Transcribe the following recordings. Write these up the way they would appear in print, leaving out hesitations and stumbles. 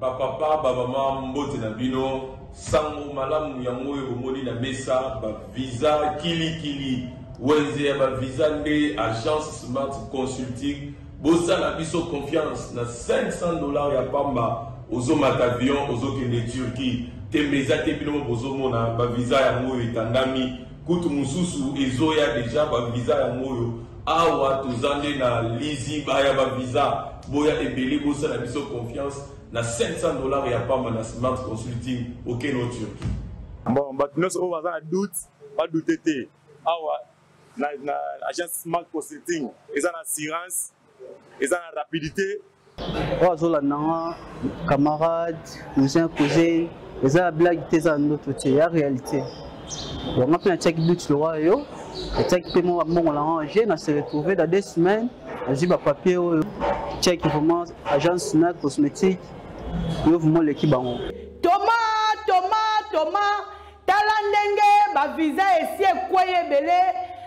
Papa, maman, mbote na bino, sango malamu ya moyo bomoni na mesa, ba visa kili wenze ya ba visa nde agence Smart Consulting, bosa na biso confiance na $500 ya pamba, ozo matavion, ozo kende Turquie, tembeza te bino bozo mona, ba visa ya moyo etandami, kutu mususu ezo ya deja ba visa ya moyo, awa tozande na lizi ba ya ba visa, boya ebele bosa na biso confiance, na $500 ya pamba na Smart Consulting au Kenya Turquie. Bon, nous sommes en doute, pas douter. Na agence Smart Consulting, ils ont l'assurance, ils ont la rapidité. Zola camarades, cousins, cousines, ils ont la blague, ils ont notre côté, la réalité. On a fait un check but le roi, le check paiement on l'a rangé, on s'est retrouvé dans 2 semaines, on a dit papier, check vraiment agence Smart Cosmétique. Thomas, talandenge ba visa esi ekwaye bele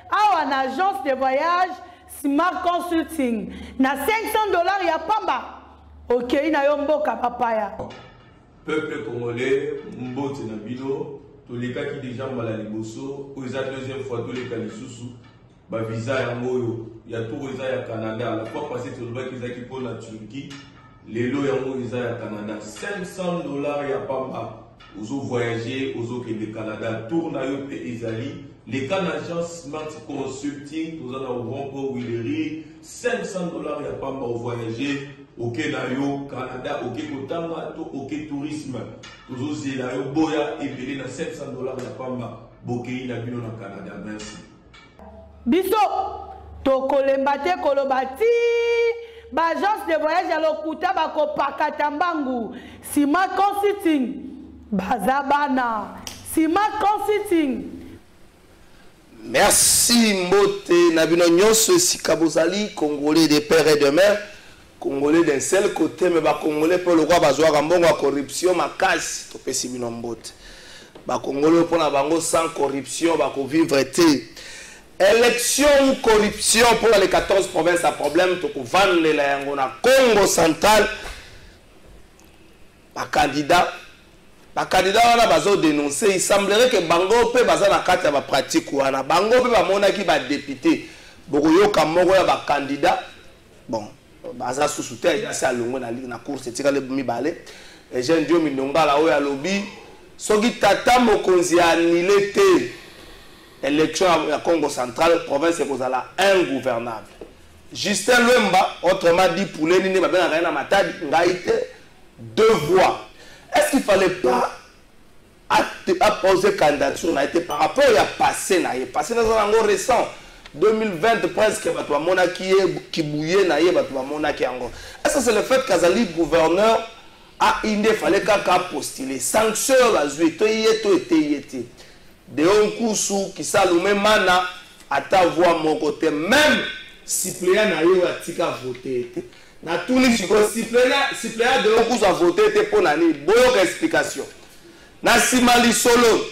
awa na agence de voyage Smart Consulting na $500 ya pamba. OK, na yo mboka papaya. Peuple congolais, mbote na bino, to les cas qui déjà mal à liboso, aux deuxième fois to les cas lisusu, ba visa ya moyo, ya tout visa ya Canada, la fois passée to le bac qui pour la Turquie. Les lots ya Canada, $500 ya pamba. Ozo voyager, ozo que le Canada tourne à yope ezali. Les Canadiens Smart Consulting, nous en avons pour Willery, $500 ya pamba au voyager. Ok nayo Canada, ok kotanga, ok tourisme. Ozo zelayo boya et belé na $500 ya pamba. Bokei na bino na Canada. Merci. Biso, tokolembate kolobati. Agence de voyage à l'Okuta bako pakatambangu Smart Consulting bazabana Smart Consulting. Merci Mbote Nabino Nyonso Sikabozali, Congolais de père et de mère, Congolais d'un seul côté, mais ba Congolais pour le roi bazoa gambongo a corruption makasi to pesi bino Mbote. Ba Congolais pour la bango sans corruption bako vivre été. Élection ou corruption pour les 14 provinces à problème, tout vendre les Yangona Congo central. Pas candidat on a besoin de dénoncer. Il semblerait que Bango peut baser la carte à la pratique ou ana Bango peut ba mona qui va député. Bokoyo Kamoro ya candidat. Bon, baza sous soutien il a longo na ligue na course c'est tiré le mi balé. Et jeune Dio Mindonga la oya lobby. Soki tata mokonzi annulé té. Élection à Congo central, province est ingouvernable. Justin Lemba, autrement dit, pour les lignes, deux voix. Est-ce qu'il ne fallait pas poser candidature par rapport à passé, passé dans un an récent, 2020 presque, qui bouillait, est-ce que c'est le fait qu'Azali, gouverneur, il fallait qu'à postuler, sanction, la zuété, de Onkusu qui s'allume mana à ta voix mon côté même suppléant na yo atika voter na tout ni suppléant de Onkusu a voté pour nani boyo explication na simali solo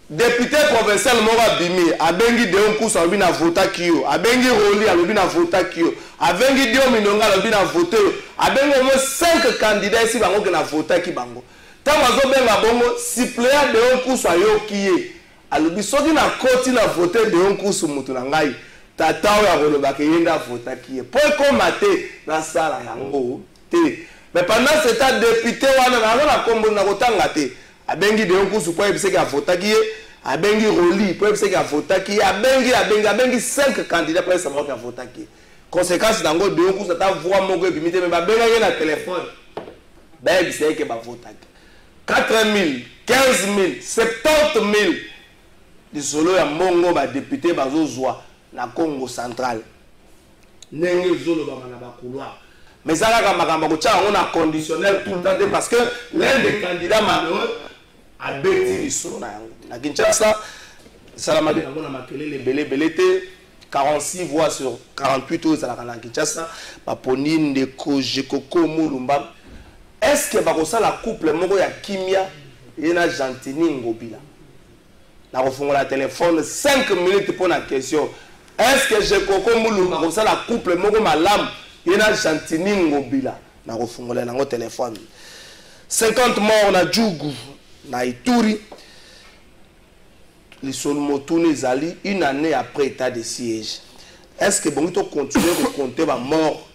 député provincial mora bimi abengi de Onkusu a bina vota kiyo abengi Roli a bina vota kiyo abengi Dio Minonga a bina voter abengi au moins 5 candidats ici bango na vota ki bango. Tant que benga bongo suppléant de Onkusu ayokiye alobi soki na koti na voter de Onkusu mutu na ngai tata ya koloba ke yenda vota kiye po komate na sala yango te mais pendant ce temps député wana na kombo na kotanga te abengi de Onkusu po ebiseki a vota kiye abengi Roli po ebiseki a vota kiye abengi 5 candidats pour ça a vota kiye conséquence nango de Onkusu ta voix moko ebimite mais babenga ye na téléphone ba ebiseki ba vota kiye 4 000, 15 000, 70 000 de solo ya mongo ba député bazozwa na Congo central. Nenge zolo ba mana ba couloir. Mais ça la makambo ko tcha on a conditionnel tout le temps parce que l'un des candidats malheureux a bêti solo na Kinshasa salama de ngona makelele belé 46 voix sur 48 aux à la Kinshasa ba ponine de Kojekoko Mulumba. Est-ce que la couple moko ya kimia il y a Gentini Ngobila. Je vais la téléphone 5 minutes pour la question. Est-ce que je coco moulou comme ça la couple moko malam il y a Gentini Ngobila. Je vais la téléphone. 50 morts na Djougou, na Ituri. Les Solmotounes Zali une année après état de siège. Est-ce que bon continuer de compter ma mort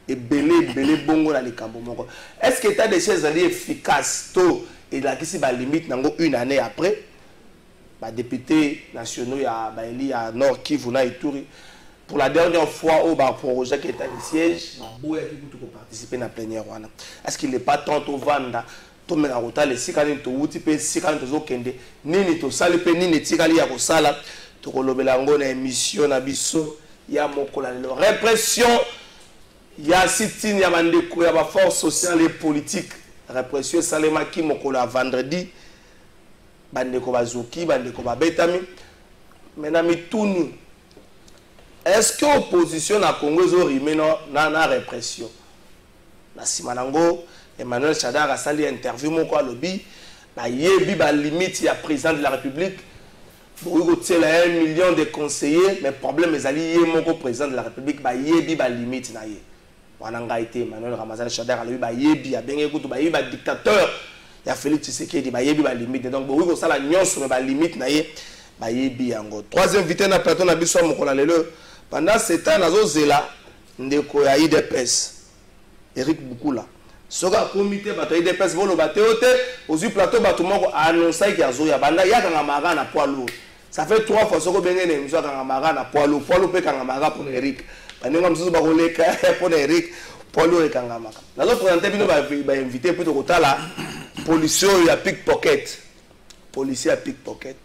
et belé bongo dans les camps? Est-ce que l'état de siège est efficace tôt et la qui va limite une année après? Les députés nationaux il y a Nord Kivu na Ituri pour la dernière fois au projet qui est à siège pour participer à la plénière. Est-ce qu'il n'est pas tant au Vanda to me na rota les sikani to wuti pe sikani to zo kende nini to sali pe nini tikali ya ko sala to ko lobela ngo na émission na biso ya mokola lelo répression ya sitini ya bandeko ya ba force sociale et politique répression salema ki mokola vendredi bandeko bazuki bandeko babetami mena mitunu est-ce que opposition na Congo zo rimeno na répression na simanango Emmanuel Chadar a sali interview mon quoi lobby ba yebi ba limite ya président de la République pour retirer 1 million de conseillers mais problème les alliés mon président de la République ba yebi ba limite na ye wana ngaité Emmanuel Ramazan Chadar a lobby ba yebi ya bengi kutu ba yebi ba dictateur ya Félix Tshisekedi ba yebi ba limite donc bo ça la nyonso mais ba limite na ye ba yebi yango troisième invité na plateau na biso mon kola lelo pendant ce temps nazo zela ndeko ya IDPS Eric Bukula soka comité bato IDPS bolo bateote aux plateau bato moko annoncer ki azoya banda yakanga maga na poids lourd ça fait 3 fois soko bengene émission kanga maga na poids lourd pe kanga maga pour Eric banenga msusu ba koleka pour Eric poids lourd kanga maga nazo présenter bino ba invité plutôt kotala policier ya pickpocket policier ya pickpocket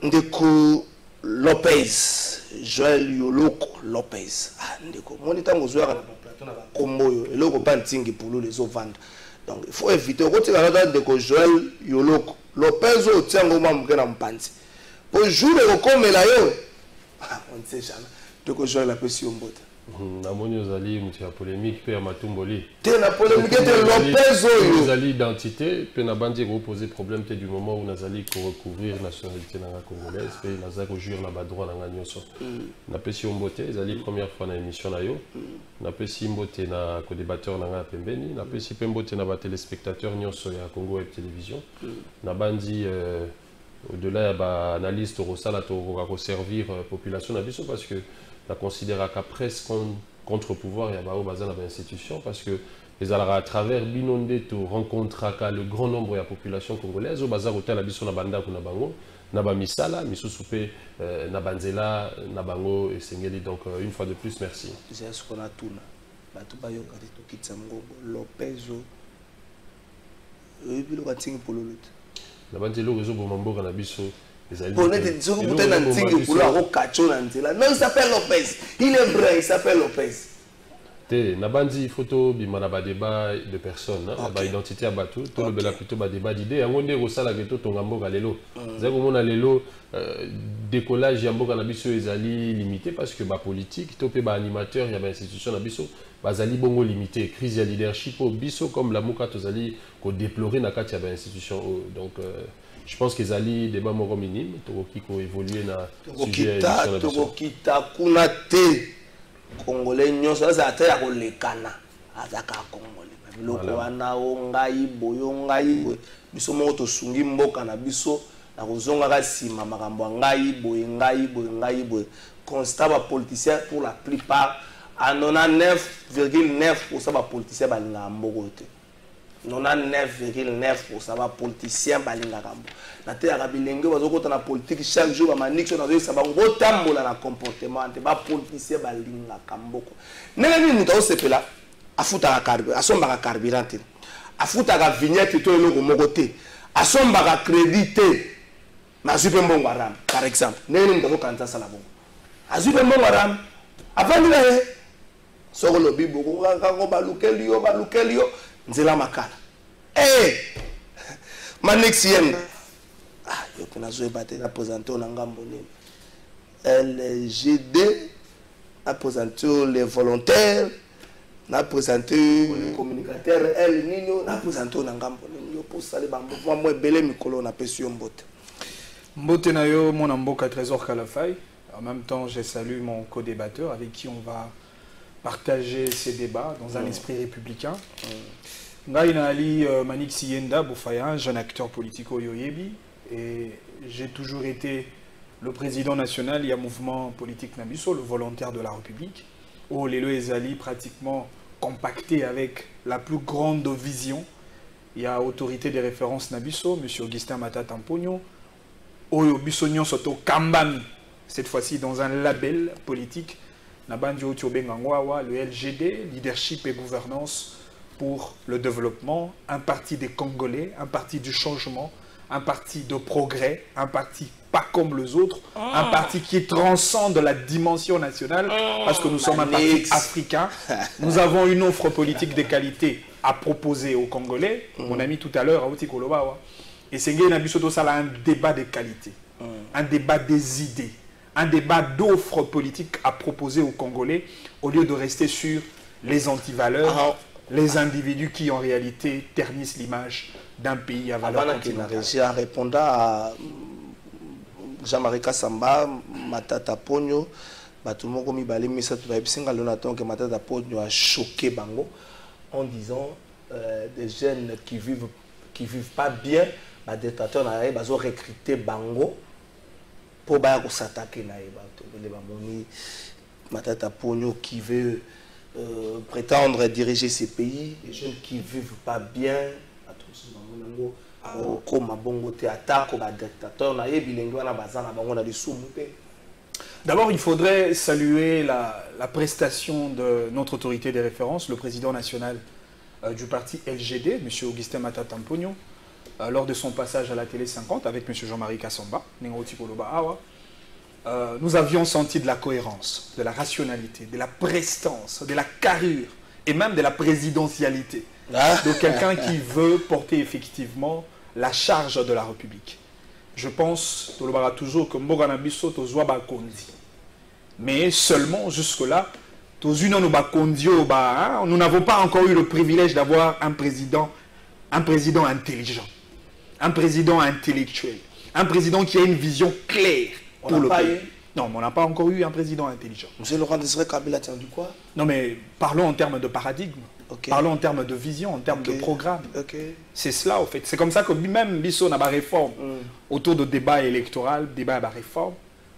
ndeko Lopez Joël Yoloko Lopez ndeko monita ngozwa na plateau na ba komboyo eloko pa ntingi pour les autres vendre donc il faut éviter ko tika na ndeko Joël Yoloko Lopez o tiango mamuke na mpanzi pour jour ko komela yo on sait jamais ndeko Joël a pesi ombota na moni ozali mutu ya polémique pe ya matumboli te na polémique te Lopez oyo ozali identité pe na bandi ko poser problème te du moment où nazali ko recouvrir nationalité na congolaise pe nazali ko jouir na ba droit na nyonso na pesi ombote ezali première fois na émission na yo na pesi mbote na ko débatteur na nga pembeni na pesi pe mbote na ba téléspectateurs nyonso ya Congo Web Télévision na bandi au-delà ya ba analyste rosala to ko servir population na biso parce que la considère qu'à presque contre-pouvoir il y a ba bazana ba institution parce que les à travers binondé to rencontre le grand nombre de la population congolaise au bazar hôtel biso na banda kuna bango na ba misala misusu pe na banzela na bango et sengeli donc une fois de plus merci c'est ce qu'on a tout là bato ba yoka to kitsango Lopezo ebilo katingi pololot na banzelo réseau bomamboka na biso. Non, il s'appelle Lopez. Il est vrai, il s'appelle Lopez. Nabandi photo bimana débat de personnes, ba identité à Batu, tout le bela plutôt ba débat d'idées. Angonde rosala geto tongambo galelo. Zako mona lelo décollage yamboka na biso ezali limité parce que ba politique, topé ba animateur, ya ba institution na biso, bazali bongo limité. Crise ya leadership au biso comme la muka tozali ko déplorer na kati ya ba institution donc je pense que Zali débat moro minime tokoki ko évoluer na sujet tokokita kuna te congolais nyonso ça ata ya kolekana azaka congolais biloko wana o ngai boyo ngai biso moko tosungi mboka na biso na kozonga ka sima makambo ngai boye constat ba politicien pour la plupart à 99,9% ba politicien balinga mboko te 99,9% ba politicien balinga kambo na te ya bilenge bazokota na politique chaque jour ba manixo na zo sa bango tambola na comportement te ba politicien balinga kamboko nene ni muta osepela afuta ka carburant asomba ka carburant te afuta ka vignette to eloko moko te asomba ka crédit te na super mbongo aram par exemple nene ni muta kanza sala bongo azupe mbongo aram avant de soko lobi boko ka balukeli yo nzela makala manexien yo kuna zo battre na présenter na ngambo nini LGD a présenté les volontaires na présenté le communicateur El Nino na présenté na ngambo yo pour saler ba mouvement moi belé mikolo na pesio mbote mbote na yo mon mboka Trésor Kalafay. En même temps, je salue mon co-débatteur avec qui on va partager ces débats dans un esprit républicain. Ngaïna Ali Manik Siyenda Boufaya, jeune acteur politique au Yoyebi, et j'ai toujours été le président national, il y a un mouvement politique Nabiso, le volontaire de la République, où les Ezali pratiquement compacté avec la plus grande vision. Il y a autorité de référence Nabiso, M. Augustin Matata Mpogno, Oyo Bissonyon Soto Kambami, cette fois-ci dans un label politique, Nabandio Tiobengangwawa, le LGD, Leadership et Gouvernance pour le développement, un parti des Congolais, un parti du changement, un parti de progrès, un parti pas comme les autres, un parti qui transcende la dimension nationale, parce que nous sommes un parti africain. Nous avons une offre politique de qualité à proposer aux Congolais. Mon ami tout à l'heure, et c'est un débat de qualité, un débat des idées, un débat d'offres politiques à proposer aux Congolais, au lieu de rester sur les antivaleurs, les individus qui en réalité ternissent l'image d'un pays à valeur continentale. En répondant à Jean-Marie Kassamba, Matata Pogno, tout le monde que Matata Pogno a choqué Bango en disant des jeunes qui vivent pas bien, les dictateurs ont recruté Bango pour s'attaquer. Matata Pogno qui veut prétendre diriger ces pays, les jeunes qui vivent pas bien, d'abord, il faudrait saluer la prestation de notre autorité de référence, le président national du parti LGD, M. Augustin Matata Mpogno, lors de son passage à la télé 50 avec M. Jean-Marie Kassamba. Nous avions senti de la cohérence, de la rationalité, de la prestance, de la carrure et même de la présidentialité de quelqu'un qui veut porter effectivement la charge de la République. Je pense toujours que mais seulement jusque-là, nous n'avons pas encore eu le privilège d'avoir un président intelligent, un président intellectuel, un président qui a une vision claire pour le pays. Non, mais on n'a pas encore eu un président intelligent. M. Laurent Désiré Kabila tient du quoi? Non, mais parlons en termes de paradigme. Parlons en termes de vision, en termes de programme. C'est cela, au fait. C'est comme ça que même Bisso n'a pas réforme autour de débat électoral, débat à réforme.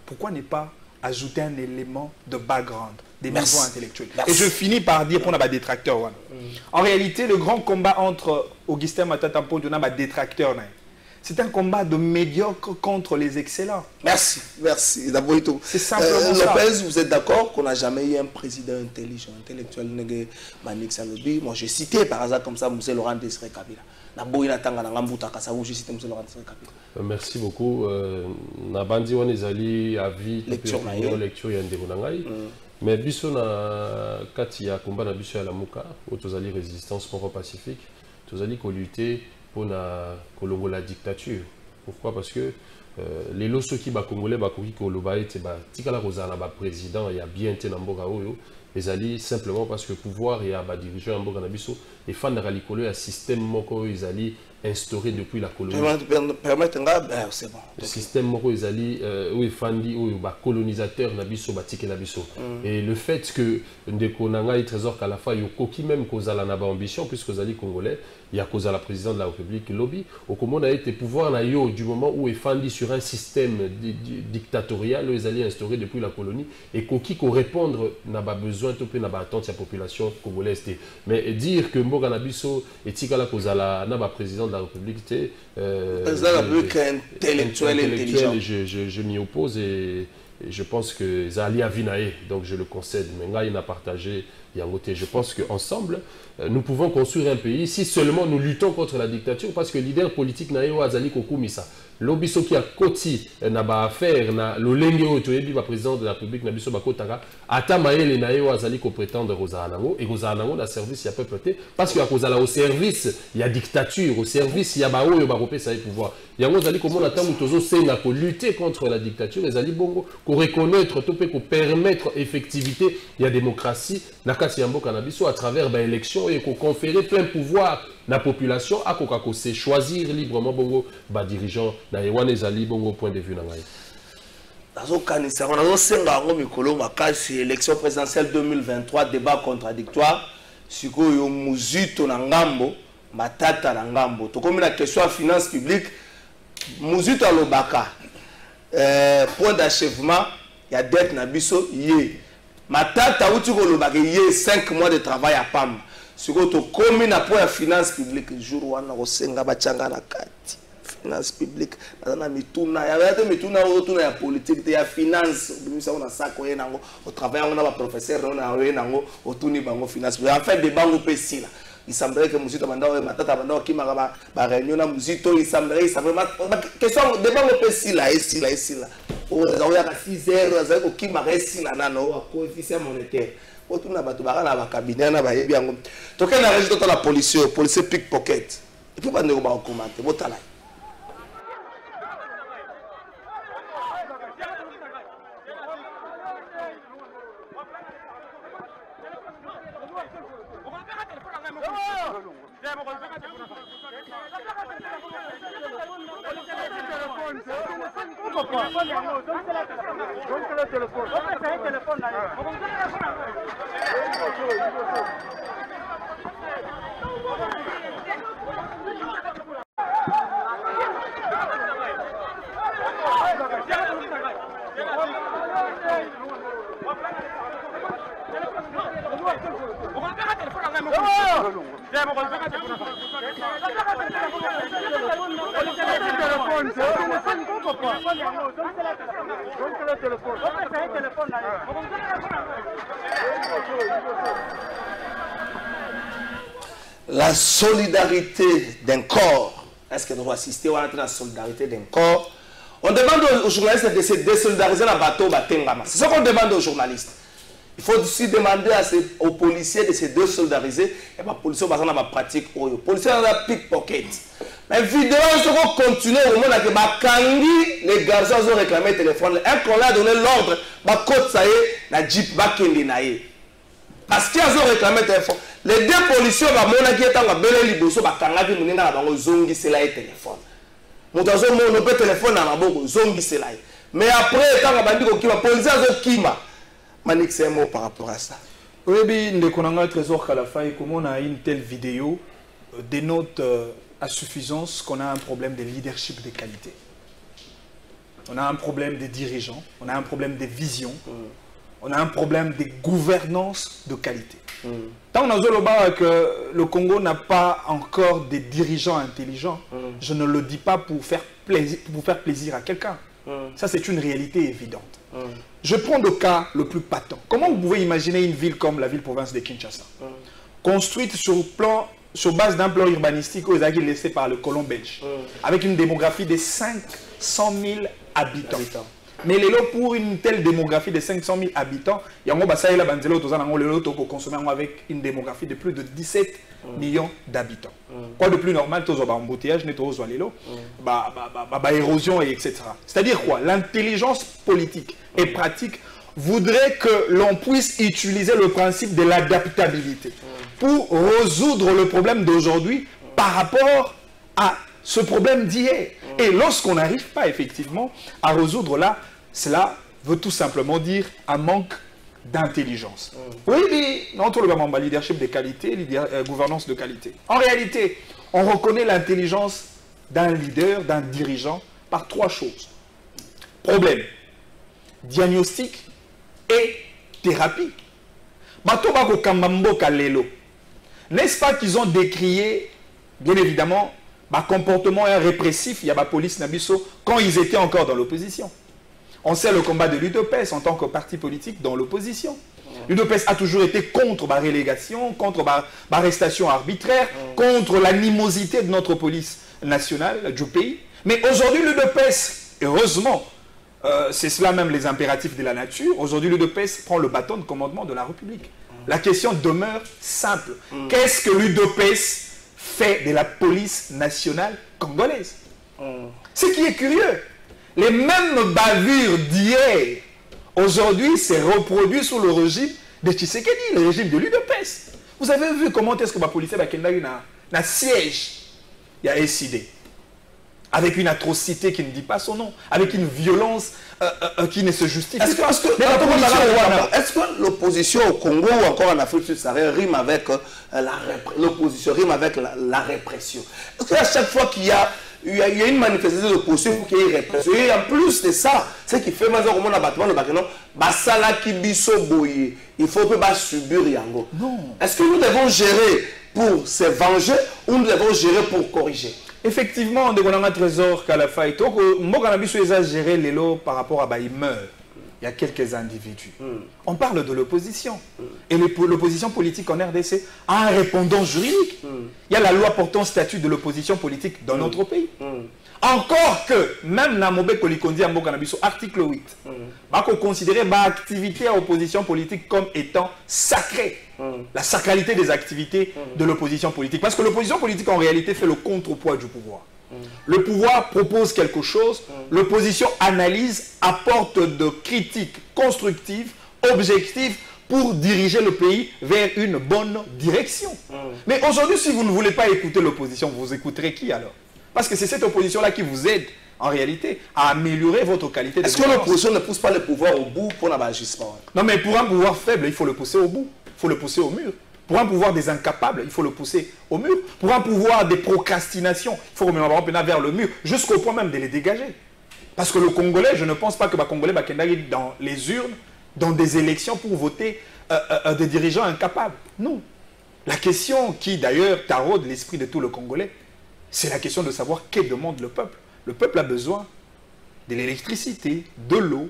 Pourquoi ne pas ajouter un élément de background, des niveaux intellectuels? Et je finis par dire qu'on a des détracteurs. En réalité, le grand combat entre Augustin Matata Mpogno et des détracteurs, c'est un combat de médiocres contre les excellents. Merci, merci. C'est simplement ça. Lopez, vous êtes d'accord qu'on n'a jamais eu un président intelligent, intellectuel, Manik Salobi. Moi, j'ai cité par hasard comme ça M. Laurent Désiré Kabila. Merci beaucoup. Nabandi on ezali avis lecture yandemonangai. Mais biso na kati ya combat na biso ya lamuka, otozali résistance pour pacifique, tozali ko lutter pour la dictature. Pourquoi? Parce que les lots qui ba congolais ba koki ko loba ete ba tikala kozala ba président ya bien te na mboka oyo ezali simplement parce que pouvoir ya ba dirigeant ya mboka na biso et fan na likolo ya système moko ezali instauré depuis la colonie. C'est bon. Le système moko ezali oui fandi oyo ba colonisateur na biso ba tikela biso. Et le fait que ndeko nanga Trésor Kalafa yokoki même kozala na ba ambition puisque ozali congolais, il y a cause à la présidente de la République lobby au comment a été pouvoir na yo du moment où est fandi sur un système dictatorial ils allaient instauré depuis la colonie et koki ko répondre n'a pas besoin topé n'a pas attente la population congolaise mais dire que mboka na biso etikala kozala na ba président de la République président de la République intellectuel intelligent je m'y oppose et je pense que Zali a vinaé, donc je le concède. Mais il a partagé Yangote. Je pense qu'ensemble, nous pouvons construire un pays si seulement nous luttons contre la dictature, parce que le leader politique n'a pas Zali Kokumisa. L'obiso qui a koti n'a pas affaire, n'a l'olenge otoyebi ba président de la République n'a biso bakotaka. Atamaele n'a pas Zali ko prétendre Rosanango et Rosanango la service il y a peuple parce qu'il y a cause au service il y a dictature, au service il y a ba oyo ba kopé ça pouvoir. Yango Zali comment attendre tozo senga ko lutter contre la dictature et Zali bongo ko reconnaître topé ko permettre effectivité il y a démocratie na makasi yambo cannabis à travers ba élection et qu'on conférer plein pouvoir la population à kokako c'est choisir librement bongo ba dirigeant na yewane zali bongo point de vue na ngai. Nazo kanisa nazo senga ngo mikolo makasi élection présidentielle 2023 débat contradictoire sikoyo muzito na ngambo matata na ngambo to comme la question à finance publique muzito alobaka point d'achèvement ya dette na biso yé matata uti ko lobaka yé 5 mois de travail à pam sikoyo to comme na point ya finance publique jour wana ko senga bachanga na kati finance publique na mituna ya te mituna otuna ya politique te ya finance bimisa ona sako ye nango au travail on a ba professeur on a ye nango otuni bango finance en fait de bango pesila il semblerait que Muzito Bandao matata Bandao qui m'a ba réunion na Muzito il semblerait ça vraiment question de bango pesila esila o za ya 6 heures za ko qui m'a resila nano a coefficient monétaire otuna bato ba na ba cabinet na ba yebi yango to que la régie de la police pickpocket et puis ba ne ba commenter botala. La solidarité d'un corps. Est-ce que nous devons assister à la solidarité d'un corps? On demande aux journalistes de se désolidariser dans le bateau Batengama. C'est ce qu'on demande aux journalistes. Il faut aussi demander aux policiers de se désolidariser. Et les policiers ont besoin de pratique. Les policiers ont un pickpocket. Mais évidemment, ils vont continuer au moment où les garçons ont réclamé le téléphone. Un qu'on a donné l'ordre, la jeep, parce qu'ils ont réclamé le téléphone. Les deux policiers ont dit qu'ils ont belé liboso, ils ont zongi cela et téléphone. Nous avons un téléphone dans la bouche, zongi cela. Mais après, quand on a dit que les policiers ont kima, Manik, c'est un mot par rapport à ça. Oui, le Trésor Kalafay, comment on a une telle vidéo dénote à suffisance qu'on a un problème de leadership de qualité. On a un problème de dirigeants, on a un problème de vision, on a un problème de gouvernance de qualité. Tant qu'on a que le Congo n'a pas encore des dirigeants intelligents, je ne le dis pas pour faire plaisir à quelqu'un. Ça, c'est une réalité évidente. Je prends le cas le plus patent. Comment vous pouvez imaginer une ville comme la ville-province de Kinshasa, construite sur base d'un plan urbanistique laissé par le colon belge, avec une démographie de 500 000 habitants. Mais pour une telle démographie de 500 000 habitants, il y a avec une démographie de plus de 17 millions d'habitants. Quoi de plus normal, tous les embouteillages, érosion, etc. C'est-à-dire quoi? L'intelligence politique et pratique voudrait que l'on puisse utiliser le principe de l'adaptabilité pour résoudre le problème d'aujourd'hui par rapport à ce problème d'hier. Et lorsqu'on n'arrive pas effectivement à résoudre là, cela veut tout simplement dire un manque d'intelligence. Oui, non, tout le leadership de qualité, gouvernance de qualité. En réalité, on reconnaît l'intelligence d'un leader, d'un dirigeant par trois choses. Problème, diagnostic et thérapie. N'est-ce pas qu'ils ont décrié, bien évidemment, comportement répressif, il y a la police Nabiso, quand ils étaient encore dans l'opposition. On sait le combat de l'UDPS en tant que parti politique dans l'opposition. L'UDPS a toujours été contre la relégation, contre l'arrestation arbitraire, contre l'animosité de notre police nationale du pays. Mais aujourd'hui, l'UDPS, heureusement, c'est cela même les impératifs de la nature, aujourd'hui l'UDPS prend le bâton de commandement de la République. La question demeure simple. Qu'est-ce que l'UDPS fait de la police nationale congolaise? Ce qui est curieux, les mêmes bavures d'hier, aujourd'hui, s'est reproduit sous le régime de Tshisekedi, le régime de l'UDPS. Vous avez vu comment est-ce que les policiers na siège, il y a SID. Avec une atrocité qui ne dit pas son nom, avec une violence qui ne se justifie. Est-ce que l'opposition au Congo ou encore en Afrique subsaharienne rime avec l'opposition, rime avec la répression? Est-ce qu'à chaque fois qu'il y a une manifestation d'opposition, il faut qu'il y ait répression? Et en plus de ça, ce qui fait maintenant au monde à bâtiment, il faut que subir yango. Est-ce que nous devons gérer pour se venger ou nous devons gérer pour corriger? Effectivement, on a un trésor qu'à la faille. Donc, moi, quand on a géré les lots par rapport à il meurt. Il y a quelques individus. On parle de l'opposition. Et l'opposition politique en RDC a un répondant juridique. Il y a la loi portant statut de l'opposition politique dans notre pays. Encore que, même dans Mobé Kolikondi à Mbokanabiso, article 8, on considère l'activité à opposition politique comme étant sacrée. La sacralité des activités de l'opposition politique. Parce que l'opposition politique, en réalité, fait le contrepoids du pouvoir. Le pouvoir propose quelque chose, l'opposition analyse, apporte de critiques constructives, objectives, pour diriger le pays vers une bonne direction. Mais aujourd'hui, si vous ne voulez pas écouter l'opposition, vous écouterez qui alors? Parce que c'est cette opposition-là qui vous aide, en réalité, à améliorer votre qualité de vie. Est-ce que l'opposition ne pousse pas le pouvoir au bout pour l'agissement? Non, mais pour un pouvoir faible, il faut le pousser au bout. Il faut le pousser au mur. Pour un pouvoir des incapables, il faut le pousser au mur. Pour un pouvoir des procrastinations, il faut remettre vers le mur, jusqu'au point même de les dégager. Parce que le Congolais, je ne pense pas que le Congolais va dans les urnes, dans des élections pour voter des dirigeants incapables. Non. La question qui, d'ailleurs, taraude l'esprit de tout le Congolais, c'est la question de savoir que demande le peuple. Le peuple a besoin de l'électricité, de l'eau,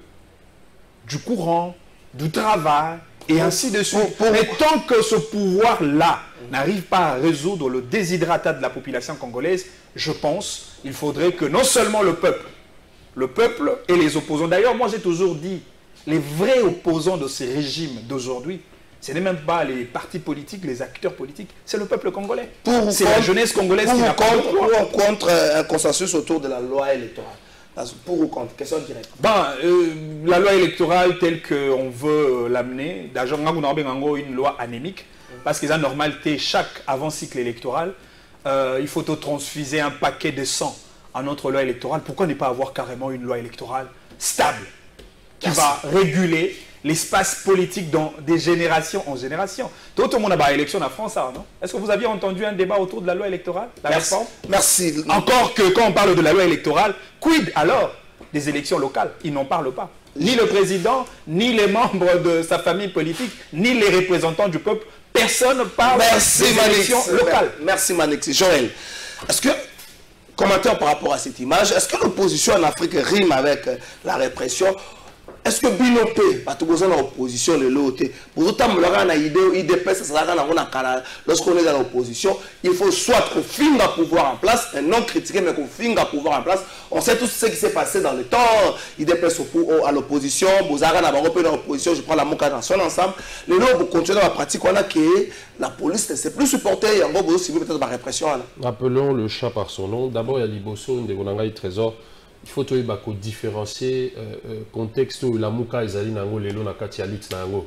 du courant, du travail, et ainsi de suite. Mais tant que ce pouvoir-là n'arrive pas à résoudre le déshydratat de la population congolaise, je pense qu'il faudrait que non seulement le peuple et les opposants. D'ailleurs, moi j'ai toujours dit, les vrais opposants de ces régimes d'aujourd'hui, ce n'est même pas les partis politiques, les acteurs politiques, c'est le peuple congolais. C'est la jeunesse congolaise qui n'a pas de droit. Pour ou contre un consensus autour de la loi électorale? Pour ou contre? Question directe. La loi électorale telle qu'on veut l'amener, d'ailleurs, on a une loi anémique, parce qu'ils ont normalité chaque avant-cycle électoral, il faut transfuser un paquet de sang à notre loi électorale. Pourquoi ne pas avoir carrément une loi électorale stable qui va réguler l'espace politique dans des générations en génération? Tout le monde a une élection en France, non? Est-ce que vous aviez entendu un débat autour de la loi électorale? Merci. Encore que quand on parle de la loi électorale, quid alors des élections locales? Ils n'en parlent pas. Ni le président, ni les membres de sa famille politique, ni les représentants du peuple. Personne ne parle des élections locales. Merci Manexi. Joël, est-ce que, commentaire par rapport à cette image, est-ce que l'opposition en Afrique rime avec la répression? Est-ce que Binopé, besoin d'opposition, le lot, pour autant, lorsqu'on est dans l'opposition, il faut soit qu'on finisse à pouvoir en place, et non critiquer, mais qu'on finisse à pouvoir en place. On sait tout ce qui s'est passé dans le temps. Il déplace à l'opposition, l'opposition, je prends la Moka dans son ensemble. Le lot, pour continuer dans la pratique, on a que la police ne s'est plus supportée, il y a encore peut-être la répression. Appelons le chat par son nom. D'abord, il y a Liboso, Ndegonangai Trésor. Il faut différencier contexte où la mouka ezali nango lelo na kati ya lutte nango.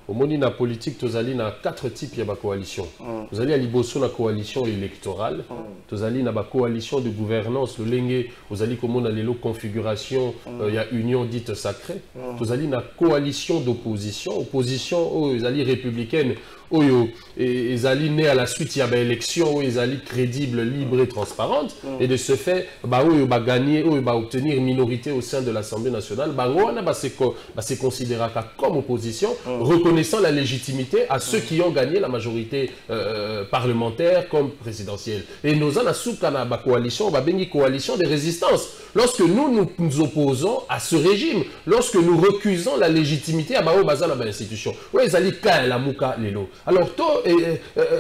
Au moni na politique tozali na 4 types de coalition. Tozali à liboso na coalition électorale, tozali na ba coalition de gouvernance, le lenge tozali komona lelo configuration il y a union dite sacrée. Tozali na coalition d'opposition, opposition ezali républicaine. Oyo ezali né à la suite il y a une élection ezali crédible, libre et transparente et de ce fait oyo ba gagner oyo ba obtenir minorité au sein de l'Assemblée nationale wana se considéra comme opposition reconnaissant la légitimité à ceux qui ont gagné la majorité parlementaire comme présidentielle et nous en asuka na ba coalition ba bengi coalition de résistance lorsque nous nous opposons à ce régime lorsque nous recusons la légitimité à bao bazala ba institution oyo ezali ka la muka lelo. Alors,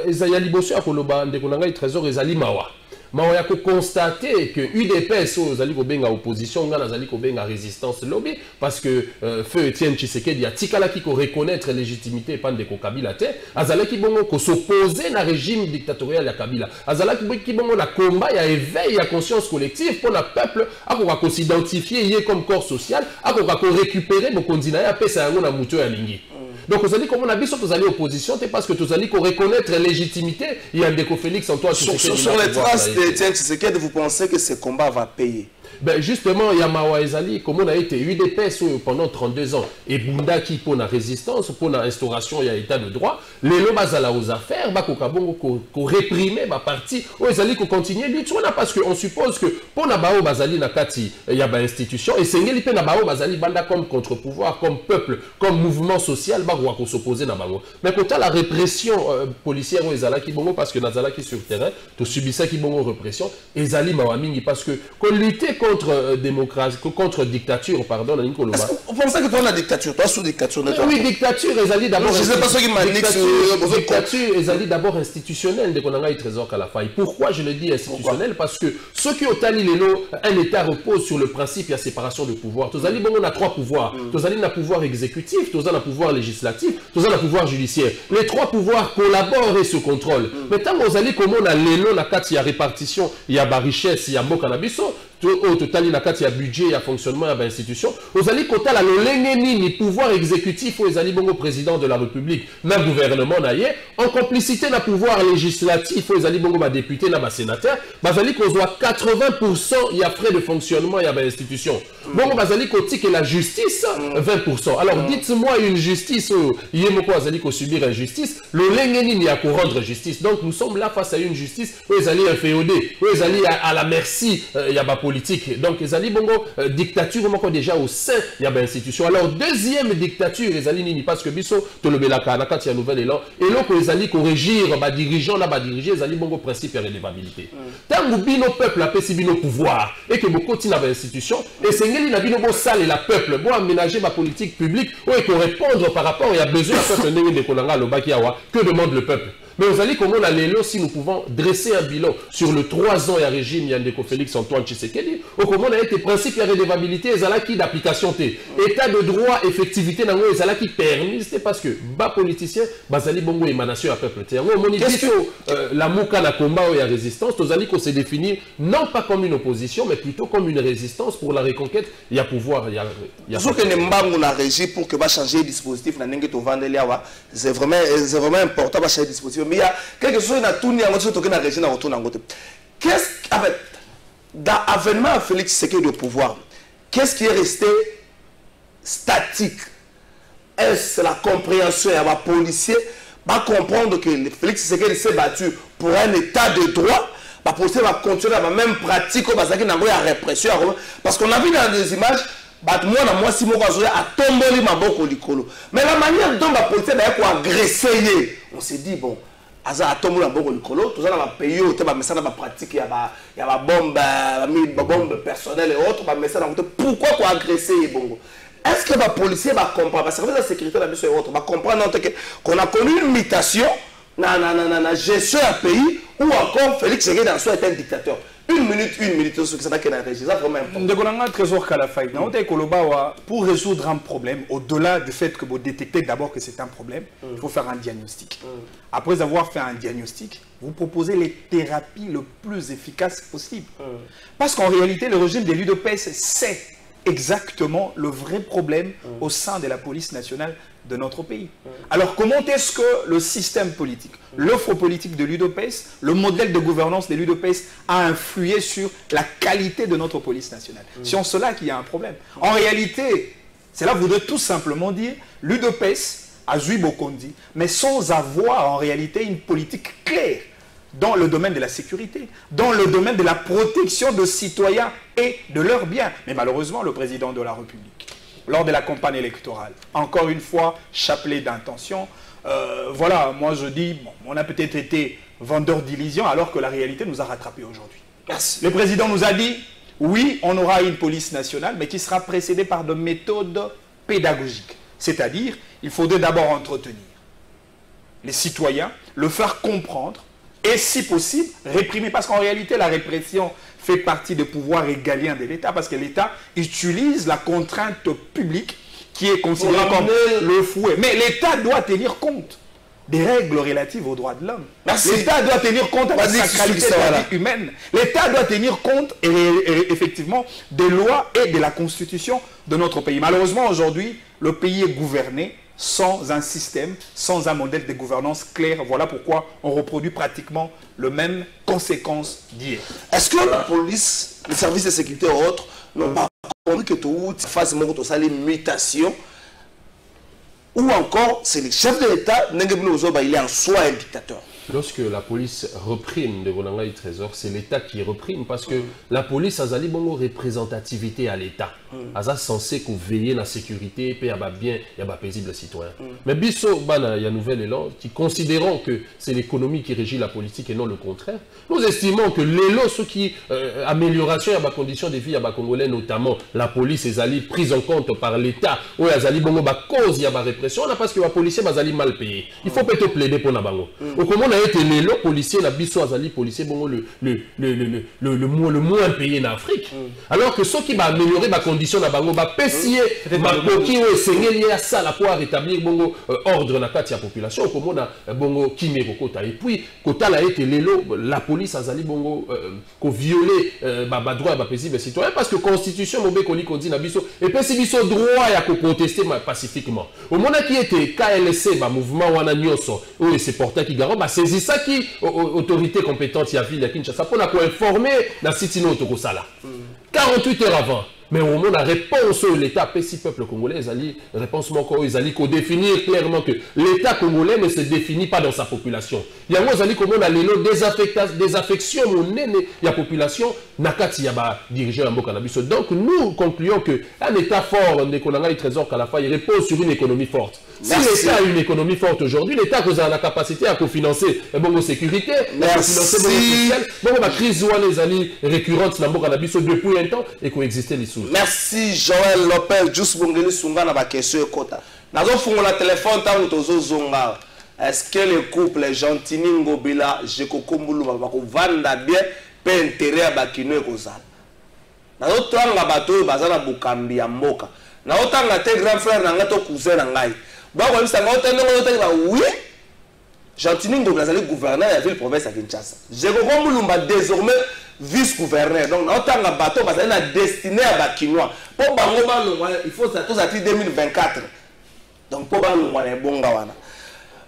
Ezaya Liboso à Koloba, Ndekonanga Trésor, Ezali Mawa. Mawa ya constater que UDPS, Ezali Kobenga opposition, Ezali Kobenga résistance lobby, parce que Feu Etienne Tshisekedi a Tikala qui reconnaître légitimité Pandeko Kabila te, Azala qui bongo ko s'opposer na régime dictatorial ya Kabila. Azala qui bongo la combat ya éveil ya conscience collective pour le peuple, à s'identifier comme corps social, à récupérer mon continent à pesa yango na muto ya lingi. Donc, vous allez, comme on a vu, vous allez opposition, c'est parce que vous allez reconnaître la légitimité. Il y a un déco Félix Antoine. Sur les traces de Etienne Tshisekedi, vous pensez que ce combat va payer? Ben justement, il y a Mawa Ezali, comme on a été UDPS pendant 32 ans, et Bunda qui pour la résistance, pour la restauration, il y a état de droit, les lois aux affaires, qu'on réprime, parti, Ezali qu'on continue, parce qu'on suppose que pour la Bao Bazali Nakati, il y a une institution, et c'est une Bao Bazali Banda comme contre-pouvoir, comme peuple, comme mouvement social, qu'on s'oppose à Bao. Mais quand la répression policière aux Ezala qui bongo, parce que Nazala qui sur le terrain, tu subis ça qui bongo répression, Ezali Mawamingi, parce que qu'on luttait contre démocratie, contre dictature, pardon, vous pensez que toi la dictature, toi sous dictature? Oui, dictature, Ezali d'abord. Je ne sais pas ce qui m'a dit. Dictature, Ezali d'abord institutionnelle, dès qu'on a eu trésor à la faille. Pourquoi je le dis institutionnel? Parce que ceux qui ont tali les lots, un État repose sur le principe, il y a séparation de pouvoir. Tozali, bon, on a 3 pouvoirs. Tozali, on a pouvoir exécutif, Tozali, on a pouvoir législatif, Tozali, on a pouvoir judiciaire. Les 3 pouvoirs collaborent et se contrôlent. Mais tant que Tozali, comme on a les lots, il y a répartition, il y a richesse, il y a mot cannabiso. Au total, il y a budget, il y a fonctionnement, il y a institution. Vous allez compter la le pouvoir exécutif, vous allez bon président de la République, le gouvernement, en complicité le pouvoir législatif, vous allez bon député, le sénateur, vous allez qu'on soit 80%, il y a frais de fonctionnement, il y a institution. Bon, vous allez qu'on que la justice, 20%. Alors dites-moi une justice, il y a quoi, vous allez qu'on subir injustice, le lengeni, il y a qu'on rendre justice. Donc nous sommes là face à une justice, vous allez inféodé, vous allez à la merci, il y a politique. Donc, les alliés bongo dictature déjà au sein il y a une institution. Alors, deuxième dictature, les alliés parce que biso to le belaka quand il y a nouvel élan et là que les alliés corrigir dirigeant là diriger les alliés bongo principe de rélévabilité. Tant que bino peuple a péci bino pouvoir et que vous continuez à institution et c'est ngeli na bino bo sale la peuple bo aménager ma politique publique ou pour répondre par rapport il y a besoin de peuple de konanga lo bakiawa que demande le peuple. Mais vous allez comment on a les lots si nous pouvons dresser un bilan sur le 3 ans et régime Yandeko Félix Antoine Tshisekedi, ou comment on a été principe de rédévabilité et d'application état de droit, effectivité dans les qui permis, c'est parce que bas politicien, bazali bongo émanation à peuple terre. La mouka la combat et la résistance, vous allez qu'on se définit non pas comme une opposition, mais plutôt comme une résistance pour la reconquête. Il y a pouvoir, il y a. Ce que nous avons régi pour que va changer le dispositif, c'est vraiment important de changer le dispositif. Mais il y a quelque chose qui a tourné à la région, qu'est-ce qu'avec l'avènement Félix Tshisekedi au pouvoir, qu'est-ce qui est resté statique? Est-ce la compréhension à la policier va comprendre que Félix Tshisekedi s'est battu pour un état de droit? La policier va continuer à la même pratique parce qu'il y a une répression. Parce qu'on a vu dans des images, moi si moi a tombé ma boque au licolo. Mais la manière dont la policier a agressé, on s'est dit bon. Aza atomo na bongo likolo tout ça na pays au ba message na pratique ya ba bombe personnelle et autres ba message na pourquoi quoi agresser bongo. Est-ce que les policiers va comprendre parce que la sécurité la mission et autres va comprendre qu'on a connu une mutation na gestion d'un pays où encore Félix Tshisekedi en soi est un dictateur. Une minute, ce que ça n'a qu'à réagir, c'est vraiment important. Trésor Kalafay, pour résoudre un problème, au-delà du fait que vous détectez d'abord que c'est un problème, il faut faire un diagnostic. Après avoir fait un diagnostic, vous proposez les thérapies les plus efficaces possibles. Parce qu'en réalité, le régime de l'UDPS sait exactement le vrai problème au sein de la police nationale de notre pays. Alors comment est-ce que le système politique, l'offre politique de l'UDPS, le modèle de gouvernance de l'UDPS a influé sur la qualité de notre police nationale? C'est en cela qu'il y a un problème. En réalité, cela voudrait tout simplement dire l'UDPS a joué Bokondi, mais sans avoir en réalité une politique claire dans le domaine de la sécurité, dans le domaine de la protection de citoyens et de leurs biens. Mais malheureusement, le président de la République, lors de la campagne électorale, encore une fois, chapelet d'intention, voilà, moi je dis, bon, on a peut-être été vendeur d'illusions alors que la réalité nous a rattrapés aujourd'hui. Le président nous a dit, oui, on aura une police nationale, mais qui sera précédée par de méthodes pédagogiques. C'est-à-dire, il faudrait d'abord entretenir les citoyens, le faire comprendre, et si possible, réprimer. Parce qu'en réalité, la répression fait partie des pouvoirs régaliens de l'État, parce que l'État utilise la contrainte publique qui est considérée comme le fouet. Mais l'État doit tenir compte des règles relatives aux droits de l'homme. L'État doit tenir compte de la sacralité de la vie humaine. L'État doit tenir compte effectivement des lois et de la constitution de notre pays. Malheureusement, aujourd'hui, le pays est gouverné sans un système, sans un modèle de gouvernance clair. Voilà pourquoi on reproduit pratiquement le même conséquence d'hier. Est-ce que la police, les services de sécurité et autres n'ont pas compris que tout face à les mutations, ou encore c'est le chef de l'État, il est en soi un dictateur? Lorsque la police reprime de Ronangaï Trésor, c'est l'État qui reprime parce que la police a une bonne représentativité à l'État. Elle est censée veiller la sécurité et bien et paisible citoyen. Mais biso il y a un nouvel élan qui considérant que c'est l'économie qui régit la politique et non le contraire. Nous estimons que l'élan, ce qui amélioration à la condition de vie à la Congolais, notamment la police est prise en compte par l'État ou elle bongo cause il y a la répression parce que les policiers sont mal payés. Il faut peut-être plaider pour Nabango. Été les policiers na biso azali policier bon le moins payé en Afrique alors que ceux qui va améliorer ma condition na bango ba pesier ma koki o sengeli ya sala pour rétablir bongo ordre na kati ya population comme on a bongo kimé kota et puis kota la été la police azali bongo ko violer ba droit ba paisible citoyen parce que constitution mobe ko dit na biso et pesi biso droit ya ko protester pacifiquement au moment qui était KLC ba mouvement wana nyoso ou c'est porteur qui garant ba c'est ça qui autorité compétente y a ville à Kinshasa pour informer la cité no tokosala 48 heures avant. Mais au moment de la réponse l'État PSI peuple congolais réponse manquant ils allaient définir clairement que l'État congolais ne se définit pas dans sa population. Il y a moi comment on a les désaffection mon il y a population nakati ya ba diriger la mboka na biso. Donc nous concluons que un État fort de Konanga Trésor Kalafa il repose sur une économie forte. Si l'État a une économie forte aujourd'hui, l'État a la capacité à cofinancer bon sécurité, à cofinancer bon social, bon la crise les années récurrentes dans mboka na biso depuis un temps et coexister les sous. Merci Joël Lopez, juste bongeli sunga na ba question kota. Nazo fungola téléphone tango tozo zonga. Est-ce que le couple Gentini Ngobila Jekokombulu ba ko vanda bien pe intérêt à bakino ekozala. Nazo tanga bato bazana bukambi ya mboka. Nazo tanga te grand frère na ngato cousin na ngai. Oui, Gentini Ngobila est gouverneur de la ville-province à Kinshasa. Jekokombulu désormais vice-gouverneur. Donc, nous avons un bateau parce qu'il est destiné à Bakinois. Pour Bango, il faut ça tous à 2024. Donc, pour Bango, il est bon.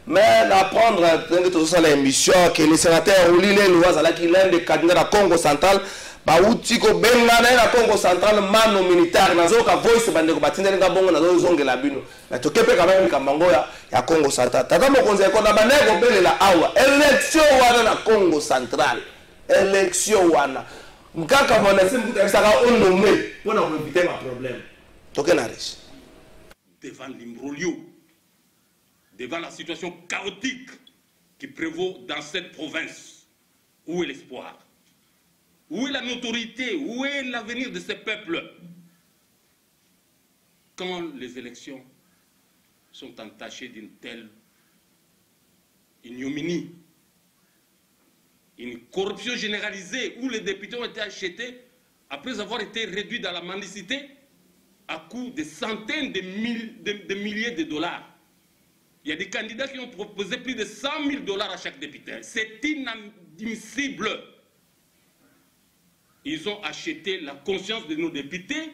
Mais d'apprendre à l'émission que le sénateur Oulile Louazala, qui est l'un des candidats à Congo central, Baoutiko Bengana na Congo central, mano militaire, nazoka voice bandeko batindele ngabongo nazo zonge la bino. Na tokepe quand même kamango ya Congo central. Tata mokonzi ko na banego belela awa. Élection wana na Congo central. Élection wana. Mkaka mwana simbuta bisaka onnomé pour na éviter ma problème. Tokena riche. Devant l'imbroglio, devant la situation chaotique qui prévaut dans cette province, où est l'espoir? Où est la notoriété? Où est l'avenir de ces peuples? Quand les élections sont entachées d'une telle ignominie, une corruption généralisée où les députés ont été achetés après avoir été réduits dans la mendicité à coût de centaines de milliers de dollars. Il y a des candidats qui ont proposé plus de 100 000 dollars à chaque député. C'est inadmissible. Ils ont acheté la conscience de nos députés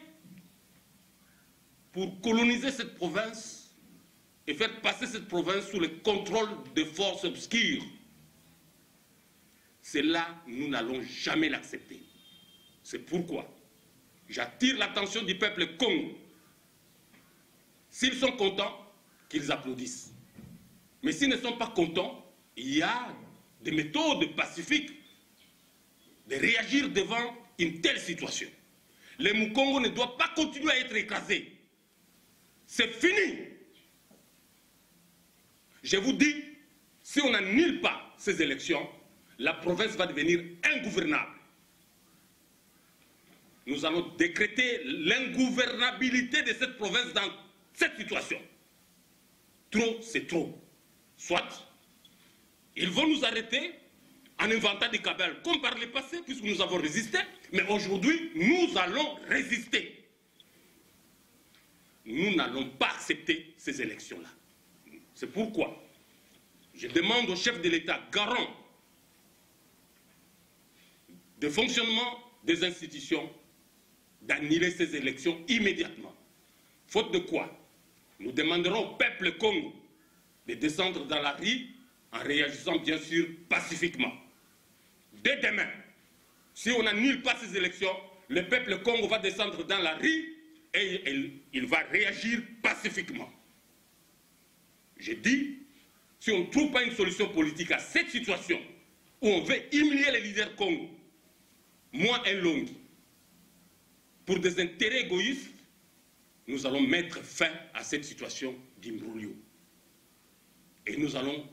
pour coloniser cette province et faire passer cette province sous le contrôle de forces obscures. Cela, nous n'allons jamais l'accepter. C'est pourquoi j'attire l'attention du peuple Congo. S'ils sont contents, qu'ils applaudissent. Mais s'ils ne sont pas contents, il y a des méthodes pacifiques de réagir devant une telle situation. Le Mukongo ne doit pas continuer à être écrasé. C'est fini. Je vous dis, si on n'annule pas ces élections, la province va devenir ingouvernable. Nous allons décréter l'ingouvernabilité de cette province dans cette situation. Trop, c'est trop. Soit, ils vont nous arrêter en inventant des cabales comme par le passé, puisque nous avons résisté, mais aujourd'hui, nous allons résister. Nous n'allons pas accepter ces élections-là. C'est pourquoi je demande au chef de l'État, garant de fonctionnement des institutions, d'annuler ces élections immédiatement. Faute de quoi, nous demanderons au peuple Congo de descendre dans la rue en réagissant bien sûr pacifiquement. Dès demain, si on n'annule pas ces élections, le peuple Congo va descendre dans la rue et il va réagir pacifiquement. Je dis, si on ne trouve pas une solution politique à cette situation où on veut humilier les leaders Congo, moins un long, pour des intérêts égoïstes, nous allons mettre fin à cette situation d'imbroglio. Et nous allons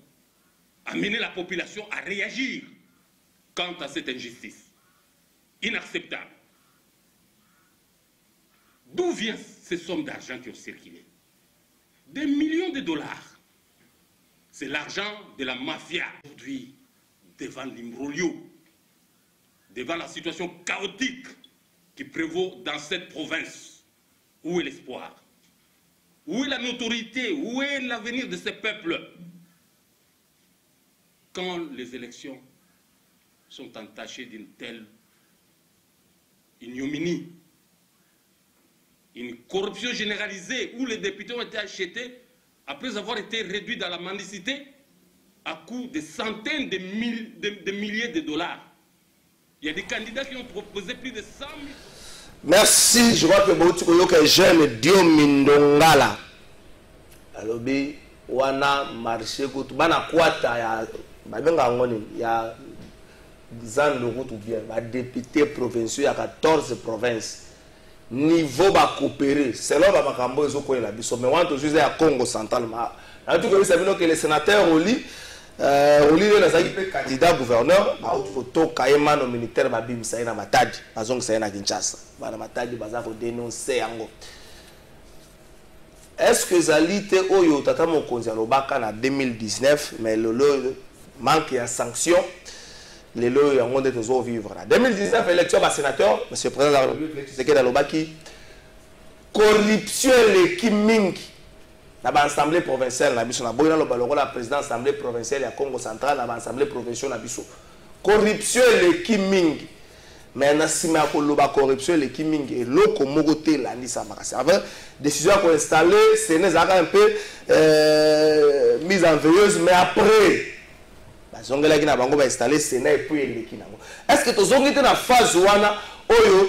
amener la population à réagir quant à cette injustice. Inacceptable. D'où viennent ces sommes d'argent qui ont circulé? Des millions de dollars. C'est l'argent de la mafia. Aujourd'hui, devant l'imbroglio, devant la situation chaotique qui prévaut dans cette province, où est l'espoir? Où est la notoriété? Où est l'avenir de ces peuples? Quand les élections sont entachées d'une telle ignominie, une corruption généralisée où les députés ont été achetés après avoir été réduits dans la mendicité à coût de centaines de milliers de dollars. Il y a des candidats qui ont proposé plus de 100 000. Merci, je crois que Bauti Koyoka jeune Dio Mindongala. Alors, wana marché kutu bana kwata ya babenga ngoni ya zan le route ou bien ba député provinciaux ya 14 provinces. Niveau ba coopérer, selon ba makambo ezoko la biso mais wanto juste ya Congo central ma. En tout cas, ça veut dire que les sénateurs Oli le nazaki pe candidat gouverneur ba photo kaema no militaire ba bimisa ina matadi bazong sa ina Kinshasa bana matadi baza ko dénoncer yango. Est-ce que Zalité oyo tata mokonzi alobaka na 2019 mais le manque ya sanction les lois yango de toujours vivre là 2019 élection ba sénateur monsieur le président de la République c'est que alobaki corruption le kimingi na ba assemblée provinciale na biso na boyina lo baloko la président assemblée provinciale ya Congo central na ba assemblée provinciale na biso corruption le kimingi mais na sima ko lo ba corruption le kimingi et loko moko te la ni sa makasi avant décision ko installer c'est né zaka un peu mise en veilleuse mais après bazongela ki na bango ba installer Sénat et puis eleki nango est-ce que tozongi te na phase wana oyo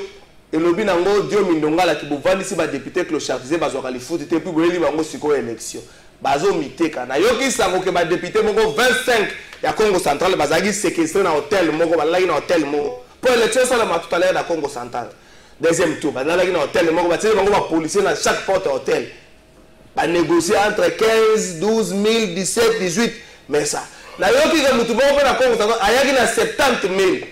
elobi nango Dio Mindongala ki bovandisi ba député clochardisé bazwaka lifuti te puis boyeli bango siko élection bazo miteka na yoki sango ke ba député moko 25 ya Congo central bazaki séquestré na hôtel moko balaki na hôtel moko pour élection ça la tout à l'heure na Congo central deuxième tour balaki na hôtel moko bateli bango ba policier na chaque porte hôtel ba négocier entre 15 12 000 17 18 mais ça na yoki ke mutu moko na Congo central ayaki na 70 000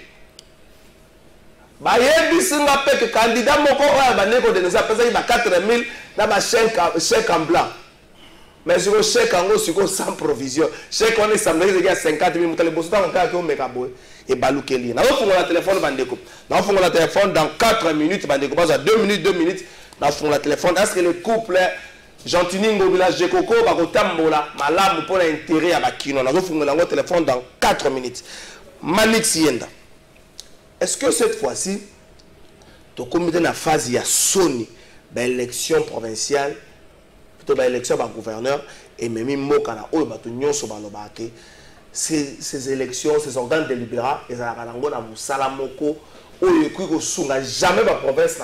bayebisi nga pe que candidat moko oyo bandeko dénoncé apesaki ba 4 000 na ba chèque en blanc mais siko chèque yango siko sans provision chèque wana esamblaki ezeki ya 50 000 mutale boso ntango kaka omeka boye ebalukeli ye naofungola téléphone bandeko naofungola téléphone dans 4 minutes bandeko bazwa 2 minutes naofungola téléphone est-ce que le couple Gentini Ngobila Jekoko bakotambola malamu mpona intérêt ya bakino nazofungola yango téléphone dans 4 minutes Manix Yenda. Est-ce que cette fois-ci, tu as commis une phase il y a Sony, l'élection provinciale, plutôt l'élection par gouverneur, et même Mokana, ou Batunion sur Balobake, ces élections, ces organes délibérants, et ça a un salamoko, ou le coup de jamais la province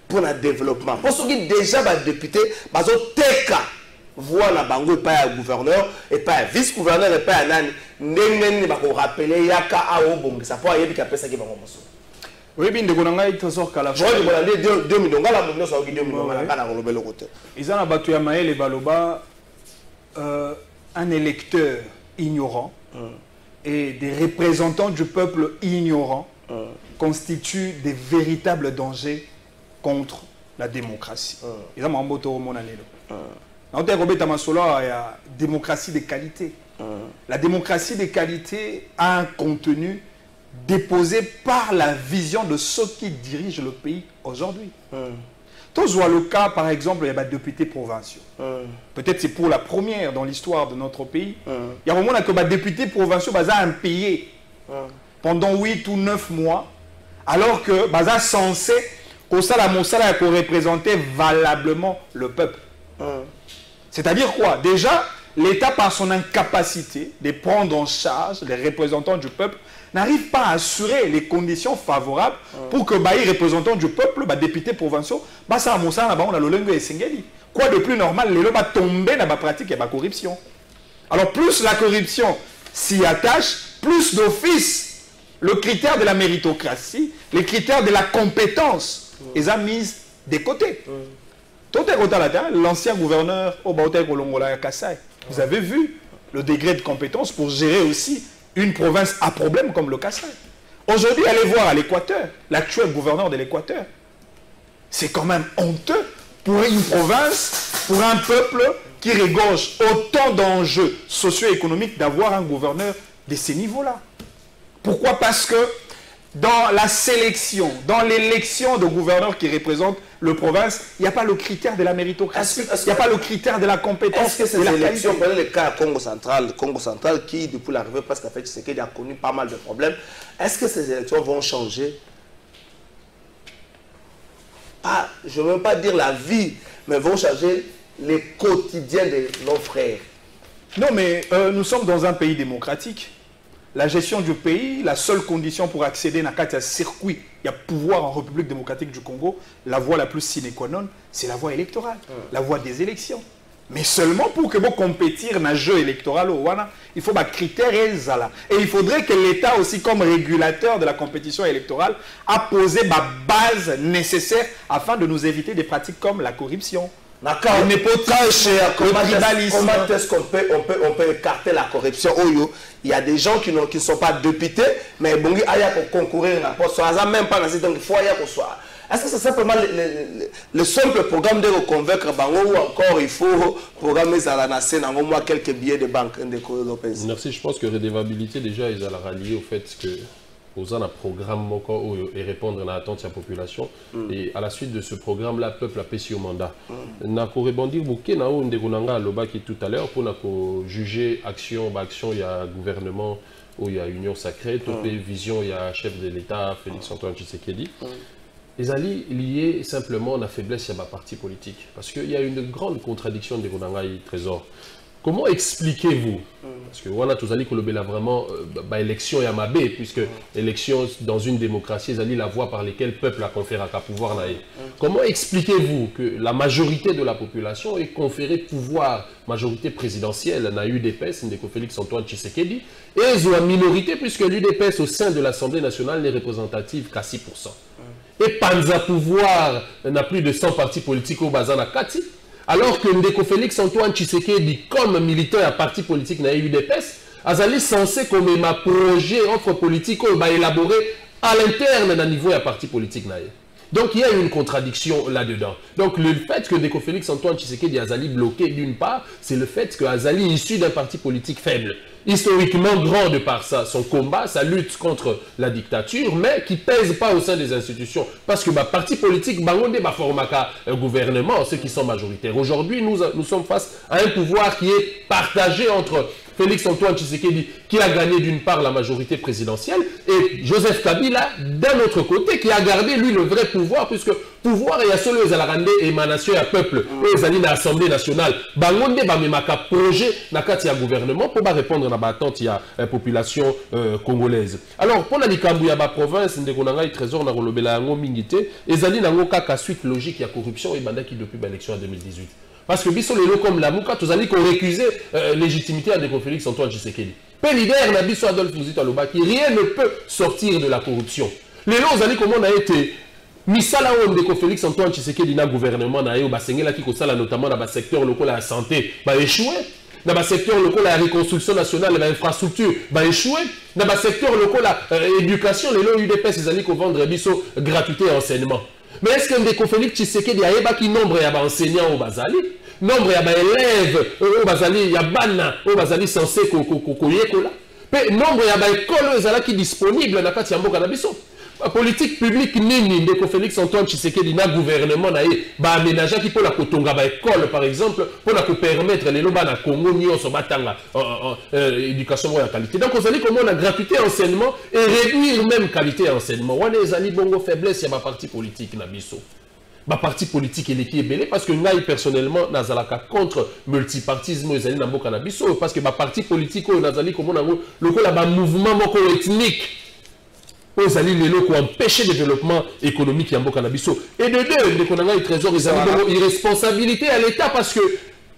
pour le développement. Pour ceux qui déjà sont députés, ils ont teka. Voilà, bango et pas un gouverneur, et pas un vice-gouverneur, et pas un nani. N'engeni ba ko rappeler yaka awo bongi ça pour yebi ka pesa ki bango moso. Oui, bien de konanga trésor kala. Je vais demander 2 millions ngala mo so ki 2 millions ngala kana ko lobelo côté. Ils ont battu ya maele baloba un électeur ignorant et des représentants du peuple ignorant constituent des véritables dangers contre la démocratie. Ils ont mamboto monanelo. On a la démocratie de qualité. La démocratie de qualité a un contenu déposé par la vision de ceux qui dirigent le pays aujourd'hui. Tu vois le cas, par exemple, il y a des députés provinciaux. Peut-être c'est pour la première dans l'histoire de notre pays. Il y a un moment où les députés provinciaux sont impayés pendant 8 ou 9 mois, alors que sont censés représenter valablement le peuple. C'est-à-dire quoi? Déjà, l'État, par son incapacité de prendre en charge les représentants du peuple, n'arrive pas à assurer les conditions favorables pour que les représentants du peuple, les députés provinciaux, ça a le quoi de plus normal, les gens vont tomber dans la pratique et la corruption. Alors plus la corruption s'y attache, plus d'office, le critère de la méritocratie, les critères de la compétence, ils ont mis de côté. L'ancien gouverneur Kassai, vous avez vu le degré de compétence pour gérer aussi une province à problème comme le Kassai. Aujourd'hui, allez voir à l'Équateur, l'actuel gouverneur de l'Équateur. C'est quand même honteux pour une province, pour un peuple qui regorge autant d'enjeux socio-économiques d'avoir un gouverneur de ces niveaux-là. Pourquoi? Parce que dans la sélection, dans l'élection de gouverneurs qui représentent le province, il n'y a pas le critère de la méritocratie, il n'y a pas le critère de la compétence. Est-ce que ces élections, prenez le cas Congo central qui, depuis l'arrivée presque à fait Tshisekedi, a connu pas mal de problèmes, est-ce que ces élections vont changer? Je ne veux même pas dire la vie, mais vont changer les quotidiens de nos frères. Non, mais nous sommes dans un pays démocratique. La gestion du pays, la seule condition pour accéder à un circuit, il y a pouvoir en République démocratique du Congo, la voie la plus sine qua non, c'est la voie électorale, la voie des élections. Mais seulement pour que vous compétir dans le jeu électoral, il faut des critères. Et il faudrait que l'État aussi, comme régulateur de la compétition électorale, a posé la base nécessaire afin de nous éviter des pratiques comme la corruption. Comment est-ce qu'on peut écarter la corruption? Il y a des gens qui ne sont pas députés, mais bon, il y a concourir même pas donc il faut est-ce que c'est simplement le simple programme de reconvaincre ou encore il faut programmer ça la moins quelques billets de banque européenne? Merci, je pense que redevabilité déjà ils allaient rallier au fait que aux un programme et répondre à l'attente de la population et à la suite de ce programme là peuple a payé au mandat na ko rebondir bouquet na on ndegonanga lobaki tout à l'heure pour na ko juger action il y a gouvernement où il y a union sacrée topé vision il y a chef de l'État Félix Antoine Tshisekedi les alliés liés simplement à la faiblesse de la parti politique parce qu'il y a une grande contradiction de ndegonanga trésor. Comment expliquez-vous? Parce que voilà, tous allez que vraiment élection et amabé, puisque élection dans une démocratie, c'est la voie par laquelle le peuple a conféré à pouvoir. Comment expliquez-vous que la majorité de la population ait conféré pouvoir, majorité présidentielle, n'a UDPS, Ndeko Félix Antoine Tshisekedi, et ils ont une minorité, puisque l'UDPS au sein de l'Assemblée nationale n'est représentative qu'à 6%. Et Panza pouvoir n'a plus de 100 partis politiques au Bazana Kati. Alors que Ndeko Félix Antoine Tshisekedi, comme militaire à parti politique na UDPS, est censé comme un projet offre politique élaboré à l'interne d'un niveau à parti politique. Donc il y a une contradiction là-dedans. Donc le fait que Ndeko Félix Antoine Tshisekedi Azali bloqué d'une part, c'est le fait que Azali est issu d'un parti politique faible. Historiquement grand de par ça, son combat, sa lutte contre la dictature, mais qui ne pèse pas au sein des institutions. Parce que parti politique, gouvernement, ceux qui sont majoritaires. Aujourd'hui, nous sommes face à un pouvoir qui est partagé entre Félix Antoine Tshisekedi, qui a gagné d'une part la majorité présidentielle, et Joseph Kabila, d'un autre côté, qui a gardé, lui, le vrai pouvoir, puisque pouvoir, il y a seulement les alarandés émanation à peuple, les alliés de l'Assemblée nationale. Bangonde, bamemaka projet, nakati ya gouvernement, pour répondre à la attente, il y a la population congolaise. Alors, pour la Likambu, il y a la province, Ndekonanga, il trésor, na rolobela yango mingité, les alliés n'ont qu'à suite logique, il y a corruption, et bandaki depuis l'élection en 2018. Parce que biso lelo comme la Mouka, tous allez qu'on récusait légitimité à Ndeko Félix Antoine Tshisekedi. Pe leader na biso Adolphe Muzito Alobaki, rien ne peut sortir de la corruption. Les lois allez comment on a été misala on Ndeko Félix Antoine Tshisekedi na gouvernement na yo basengela ki ko sala notamment dans le secteur local la santé, ba échoué. Dans le secteur local la reconstruction nationale, l'infrastructure, ba échoué. Dans le secteur local la éducation, les lois UDPS ils allez qu'on vendre biso gratuité et enseignement. Mais est-ce que Ndeko Félix Tshisekedi a pas qui nombre ya enseignants au Bazali? Nombre ya élèves au Bazali, ya bana au Bazali censé koyekola. Mais nombre ya école ezala qui disponible na kati ya mboka na biso. Politique publique nini Ndeko Félix Antoine Tshisekedi na gouvernement na ye ba aménager qui pour la kotonga ba école par exemple pour la permettre les loba na Congo nyonso batanga éducation de qualité. Donc on allait comment la gratuité enseignement et réduire même qualité enseignement. Wana ezali bongo faiblesse ya ba parti politique na biso. parti politique et l'équipe belé parce que ngai personnellement nazalaka contre multipartisme ezali na mboka na biso parce que parti politique o nazali komona ngo lokola ba mouvement moko ethnique ezali lelo ko empêcher le développement économique ya mboka na biso et de deux ndeko na ngai trésor ezali bongo irresponsabilité à l'état parce que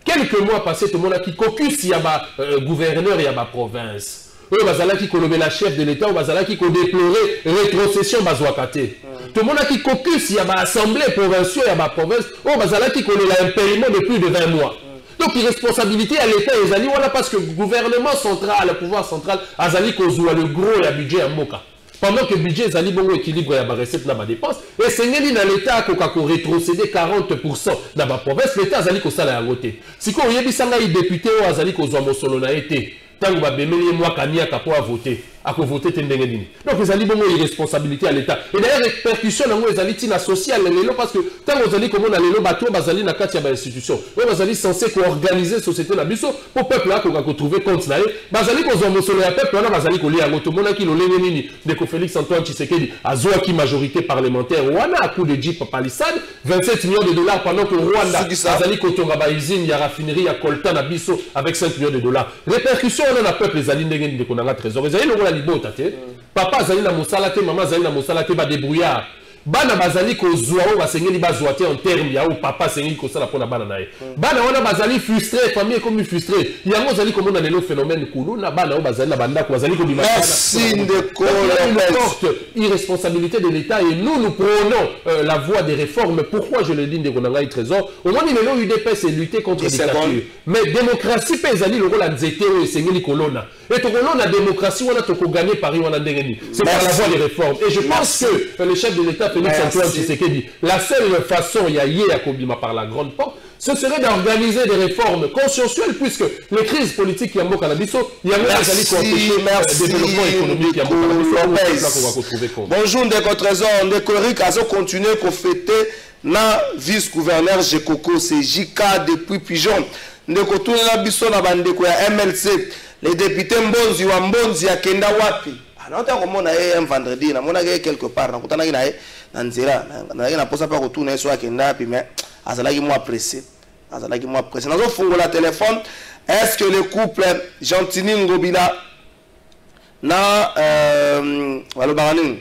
quelques mois passés tout le monde a qui caucus ya ba gouverneur ya ba province oyo bazalaki kolobela chef de l'état oyo bazalaki kodéplorer rétrocession bazwakate tout le monde a qui caucus ya ba assemblée provinciale ya ba province oyo bazalaki kolela impériment de plus de 20 mois. Donc irresponsabilité à l'état ezali wana parce que le gouvernement central le pouvoir central azali kozwa le gros ya budget ya mboka pendant que le budget ezali bongo équilibre ya ba recette na ba dépenses et sengeli na l'état akoka ko rétrocéder 40% na ba province l'état azali kosala yango te sikoyo oyebisa ngai député oyo azali kozwa mosolo na ye te tango babemeli moi kamiaka po a voter ako voter tendenge nini donc ezali bongo irresponsabilité à l'état et d'ailleurs répercussion nango ezali tina sociale lelo parce que tango ezali komona lelo bato bazali na kati ya ba institution oyo bazali censé coorganiser société na biso pour peuple akoka ko trouver compte na ye bazali kozwa mosolo ya peuple wana bazali kolia yango tomonaki lolenge nini ndeko Félix Antoine Tshisekedi azwaki majorité parlementaire wana à coup de jeep palissade 27 millions de dollars pendant que Rwanda azali kotonga ba usine ya raffinerie ya coltan na biso avec 5 millions de dollars répercussion on a peuple ezali ndenge ndeko na trésor ezali longola libota te papa azali na mosala te maman azali na mosala te ba débrouillard bana bazali kozwa o basengeli bazwa te en terme ya o papa sengeli kosala pona bana nae bana wana bazali frustré famille comme frustré yango azali komona lelo phénomène kulu na bana o bazali na banda ko bazali ko bima merci ndeko irresponsabilité de l'état et nous prenons la voie des réformes pourquoi je le dis ndeko na ngai trésor au moins lelo UDPS lutter contre la dictature mais démocratie pe ezali le rôle nzete o sengeli kolona et to kolona démocratie wana to ko gagner Paris wana ndengeni c'est par la voie des réformes et je pense que le chef de l'état Félix Antoine Tshisekedi la seule façon à Kobima par la grande porte ce serait d'organiser des réformes consciencieuses puisque les crises politiques yambo kanabiso yambo azali ko empêcher développement économique yambo kanabiso. Bonjour ndeko trésor ndeko Eric azo continuer ko fêter na vice-gouverneur Jekoko c'est JK depuis Pigeon ndeko tuna biso na bandeko ya MLC les députés Mbonzi wa Mbonzi ya kenda wapi anata komona un vendredi na mona quelque part na kutana na ye na nzira na posa pa retourner so akenda puis mais azalaki moi pressé nazo fungola téléphone est-ce que le couple Gentini Ngobila na walobani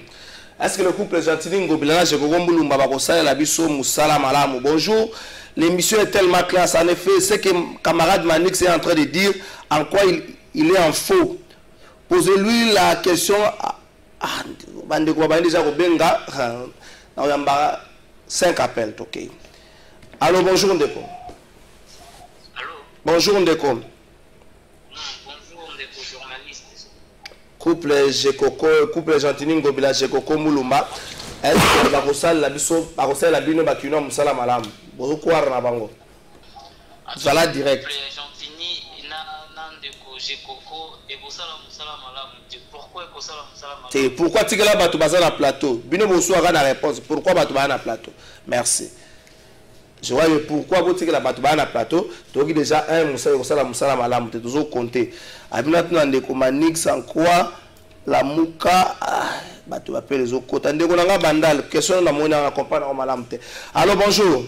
est-ce que le couple Gentini Ngobila na Jekoko Mbulumba ba kosala la biso musala malamu bonjour l'émission est tellement classe en effet c'est que camarade Manix est en train de dire en quoi il est en faux. Posez-lui la question à déjà 5 appels. Ok. Allô, bonjour Ndeko. Allô. Bonjour Ndeko. Non, bonjour Ndeko, journaliste. Couple Jekoko, couple Gentini Ngobila Jekoko Mulumba. Est-ce que la Rossal la biso, la Rossal la bino bakino musala malam. Bozo kwara na bango. Zala direct. Gentini na Ndeko Jekoko et Bosala musala malam. Pourquoi Bosala musala malam? C'est pourquoi tikela batu baza na plateau. Bino boso aga na réponse. Pourquoi batu baza na plateau? Merci. Je vois pourquoi vous tikela batu baza na plateau. Donc déjà un musala malam te toujours compter. Abina tuna Ndeko Manix en quoi la muka batu appelle les autres côté ndeko nanga bandal question na mona na comprendre en malam te. Allô bonjour.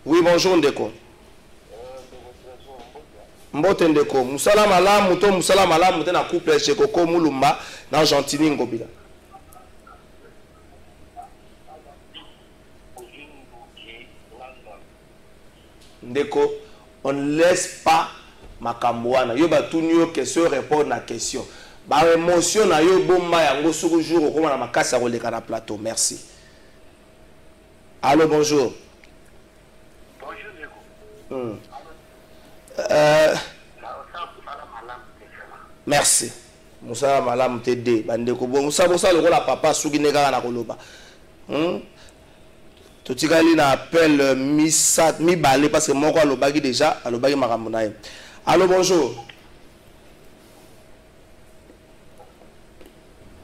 Oui bonjour Ndeko. Mbote Ndeko musala malamu to musala malamu te na couple Jekoko Mulumba na Gentini Ngobila. Ndeko on ne laisse pas makambo wana yo batuni yo question répondre na question ba émotion na yo bomba yango soko jour okoma na makasa ko leka na plateau merci. Allô bonjour. Bonjour Ndeko. Merci. Moussa malam tede bandeko bon Moussa le la papa suki neka na koloba. Totikali na appel mi balé parce que moko alobaki déjà alobaki makambo na ye. Allô bonjour.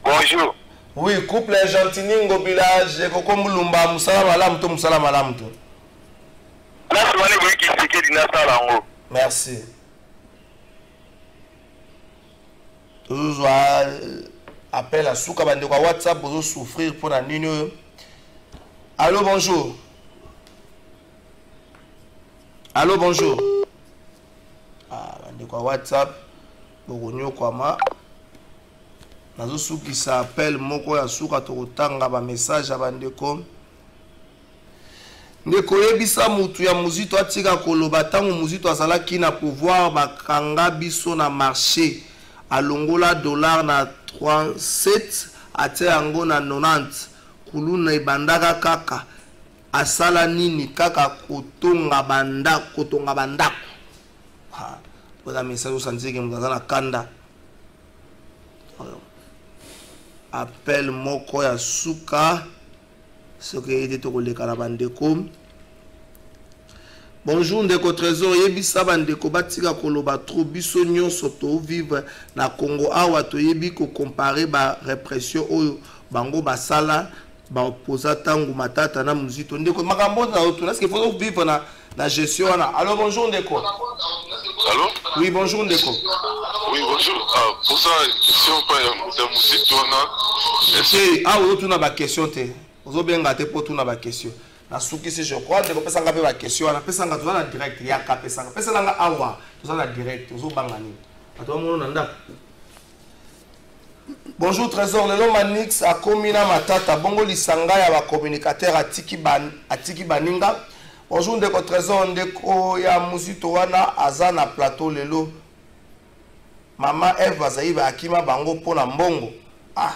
Bonjour. Oui, couple Gentini Ngobila Jekoko Mulumba musala malam to musala malam to. Merci. Toujours appel à Souka Bandeko WhatsApp pour souffrir pour la nino. Allô, bonjour. Allô, bonjour. Ah, on est quoi WhatsApp? Bogonyo quoi ma. Nazo souki ça appelle moko ya souka tokotanga ba message abandeko. Ndeko yebisa mutu ya muzito atika koloba tango muzito azalaki na pouvoir bakanga biso na marché alongola dollar na 37 ate yango na 90 kuluna ibandaka kaka asala nini kaka kotonga bandako ha oza message osanzike mutu na kanda appel moko ya suka soki ete tokoleka na bandeko. Bonjour ndeko trésor yebisa bandeko batika koloba trop biso nyonso to vivre na Congo awa toyebi ko comparer ba répression oyo bango basala ba opposa tangu matata na muzito ndeko makambo na otuna est-ce qu'il faut vivre na gestion na. Alors bonjour ndeko. Allô? Oui bonjour ndeko. Oui bonjour. Pour ça question pas ya muzito na. C'est ah otuna ba question te. Ozo benga te po tuna ba question. Na suki si je crois ndeko pesa nga pe ba question na pesa nga to na direct ya ka pesa nga pesa nga awa to na direct ozo bangani. Ato mo na ndako. Bonjour Trésor, lelo Manix a komina matata bongo lisanga ya ba communicateur atiki baninga. Bonjour ndeko Trésor ndeko ya muzito wana aza na plateau lelo. Mama Eve bazaiba akima bango pona mbongo. Ah,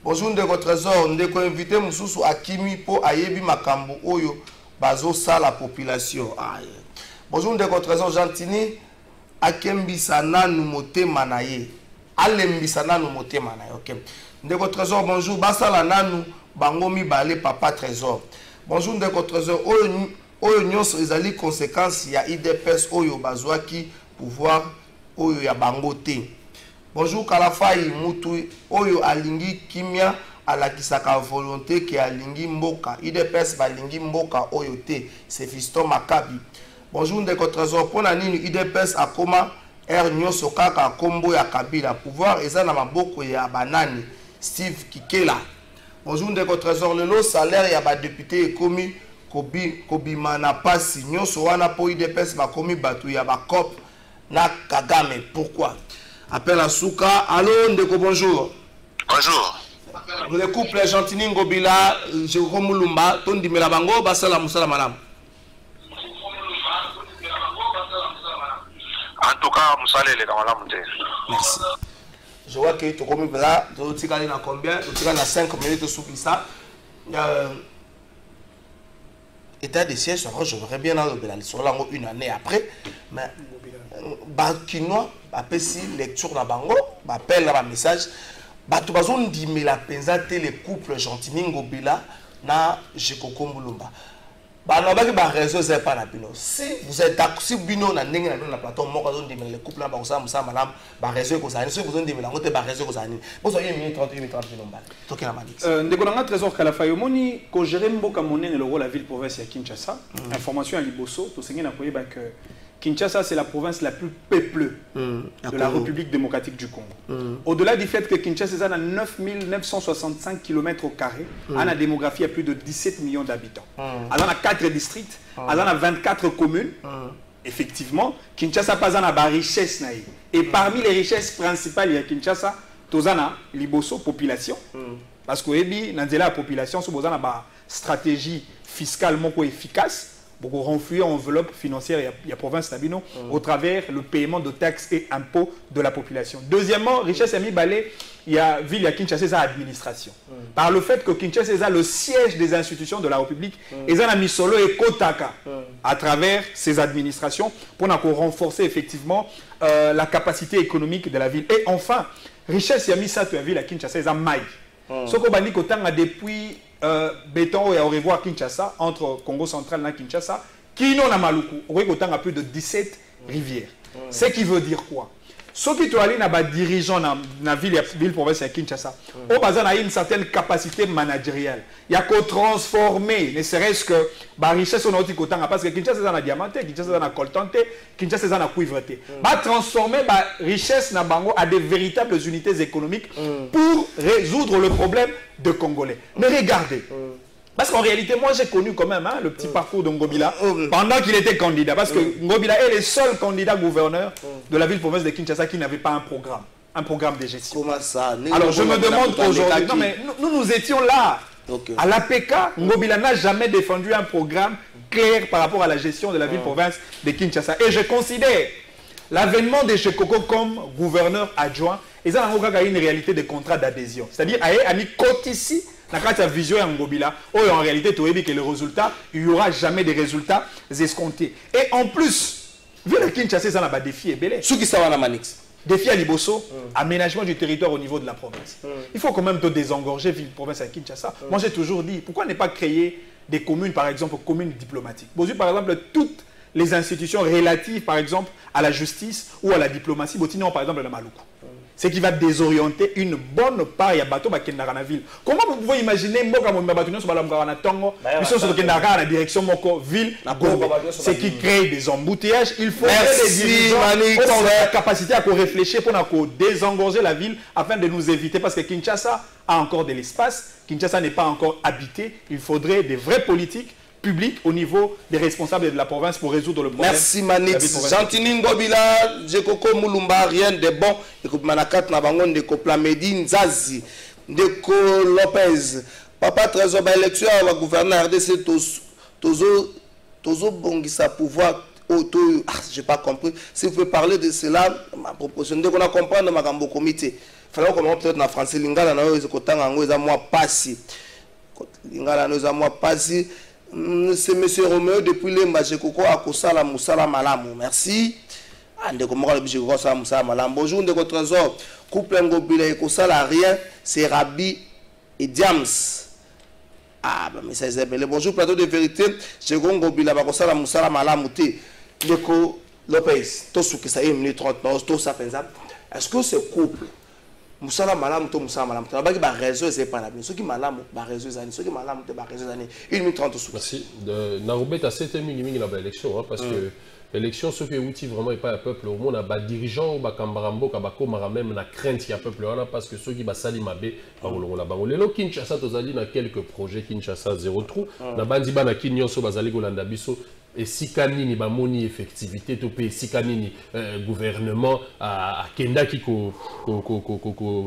bonjour ndeko Trésor ndeko invité mususu akimi po ayebi makambo oyo bazo sala population. Ah, yeah. Bonjour ndeko Trésor Gentini akembisa nanu motema na ye. Alembisa nanu motema na ye. OK. Ndeko Trésor bonjour basala nanu bango mibale papa Trésor. Bonjour ndeko Trésor oyo nyonso ezali conséquence ya IDPS oyo bazwaki pouvoir oyo ya bango te. Bonjour Kalafai mutu oyo alingi kimia alakisaka volonté ke alingi mboka IDPS balingi mboka oyo te c'est Fiston Makabi. Bonjour ndeko Trésor pona nini IDPS akoma nyonso kaka kombo ya Kabila pouvoir eza na maboko ya banani Steve Kikela. Bonjour ndeko Trésor lelo salaire ya ba député ekomi kobima na pasi nyonso wana po IDPS bakomi batu ya ba COP na Kagame. Pourquoi? Appel à Souka. Allô ndeko bonjour. Bonjour. Le couple Gentini Ngobila Jérôme Mulumba tondi mela bango basala musala malam. En tout cas, musalele kama la mte. Merci. Je vois que tu comme là, tu tika na combien? Tu tika na 5 minutes sous ça. État de siège, je voudrais bien dans le sur là une année après, mais Bakinois appelle si lecture na bango, appelle là message, batu bazon di me la penzate les couples Gentini Ngobila na Jekoko Mulumba. Banabaki ba réseau c'est pas na bino. Si vous êtes d'accord, si bino na ndenge na plateau moko zon di me les couples na ba ça madame ba réseau ko ça. Si vous on di me la ngote ba réseau ko ça ni. Bo so 1 minute 30 minutes 30 minutes. Toki na Manix. Ndeko na Trésor Kalafai omoni ko gérer mboka monene le rôle la ville province ya Kinshasa. Information à Liboso, to sengi na koyeba que Kinshasa, c'est la province la plus peuplée de la République démocratique du Congo. Au-delà du fait que Kinshasa a 9965 km², a une démographie à plus de 17 millions d'habitants. Elle a 4 districts, elle a 24 communes. Effectivement, Kinshasa pas une richesse. Et parmi les richesses principales de Kinshasa, il y a Liboso, population. Parce que la population, il y a une stratégie fiscale efficace. Pour renflouer enveloppe financière et la province Nabino au travers le paiement de taxes et impôts de la population. Deuxièmement, richesse ami balé, il y a ville à Kinshasa administration. Par le fait que Kinshasa est le siège des institutions de la République, et ça a mis solo et Kotaka à travers ces administrations pour renforcer effectivement la capacité économique de la ville. Et enfin, richesse ami ça tu as vu la Kinshasa est maille. Ce qu'on a dit depuis béton et au revoir Kinshasa, entre Congo central et Kinshasa, qui n'en a maluku, on a plus de 17 rivières. Ce qui veut dire quoi? Ceux qui sont allés dans les dirigeants dans la ville province de Kinshasa, on a une certaine capacité managériale. Il y a qu'à transformer, ne serait-ce que la richesse on a dit parce que Kinshasa est dans diamanté, Kinshasa est dans coltanté, Kinshasa est dans cuivreté. Va transformer la richesse à des véritables unités économiques pour résoudre le problème de Congolais. Mais regardez, Parce qu'en réalité, moi j'ai connu quand même le petit parcours de Ngobila pendant qu'il était candidat. Parce que Ngobila est le seul candidat gouverneur de la ville-province de Kinshasa qui n'avait pas un programme de gestion. Comment ça? Alors je me demande aujourd'hui, non mais nous étions là. À l'APK, Ngobila n'a jamais défendu un programme clair par rapport à la gestion de la ville-province de Kinshasa. Et je considère l'avènement de Chekoko comme gouverneur adjoint, et ça a une réalité de contrat d'adhésion. C'est-à-dire, à une côte ici, dans la vision de Ngobila, en réalité, tu as dit que le résultat, il n'y aura jamais de résultats escomptés. Et en plus, vu que Kinshasa, ça n'a pas défi, ce qui s'en va Manix. Défi à Liboso, aménagement du territoire au niveau de la province. Il faut quand même te désengorger ville-province à Kinshasa. Moi, j'ai toujours dit, pourquoi ne pas créer des communes, par exemple, communes diplomatiques? Bonjour, par exemple, toutes les institutions relatives, par exemple, à la justice ou à la diplomatie, par exemple, la Maluku. Ce qui va désorienter une bonne part de bateaux qui sont dans la ville. Comment vous pouvez imaginer que la direction de la ville, ce qui crée des embouteillages? Il faut des dirigeants qui ont la capacité à réfléchir pour désengorger la ville afin de nous éviter. Parce que Kinshasa a encore de l'espace, Kinshasa n'est pas encore habité. Il faudrait des vraies politiques public au niveau des responsables de la province pour résoudre le problème. Merci Manix. Gentini Ngobila, Jekoko Mulumba, rien de bon. Écoute, Manakat Nabangon, Ndeko Plamedi, Nzazi, Ndeko Lopez. Papa Trésor, élection, va gouverner RDC, Tozo Bongisa pouvoir. Je n'ai pas compris. Si vous pouvez parler de cela, ma proposition, dès qu'on a compris, ma gambo comité. Il fallait qu'on peut-être en français, Lingala, nous avons passé. Lingala, nous avons passé. C'est M. Roméo depuis les Mbajekoko à Kosala Moussala Malamu. Merci. Bonjour, de Trésor. Couple Ngobila et Kosala rien, c'est Rabi et Diams. Ah, mais ça c'est belé. Bonjour, plateau de vérité. Je Ngobila Kosala Moussala Malamu. Ndeko Lopez, tout ce que ça est 1 minute 30, tout ça pensable. Est-ce que ce couple Moussala Malam, to Moussala Malam, tu vas pas réseau, c'est pas la bien. Ceux qui malam, ba réseau zani, ceux qui malam, te ba réseau zani. 1 minute 30 sous. Merci. Narobet a 7 minutes la élection, parce que l'élection, ce qui est outil vraiment et pas un peuple, au monde a ba dirigeant, ba kambarambo, kabako maramem na crainte y a peuple là, parce que ceux qui ba salimabe, ba la bango. Lelo Kinshasa tozali na quelques projets Kinshasa zéro trou. Na bandi ba na Kinyoso bazali golanda biso. Et si kanini ba moni effectivité to pe si kanini gouvernement à Kenda qui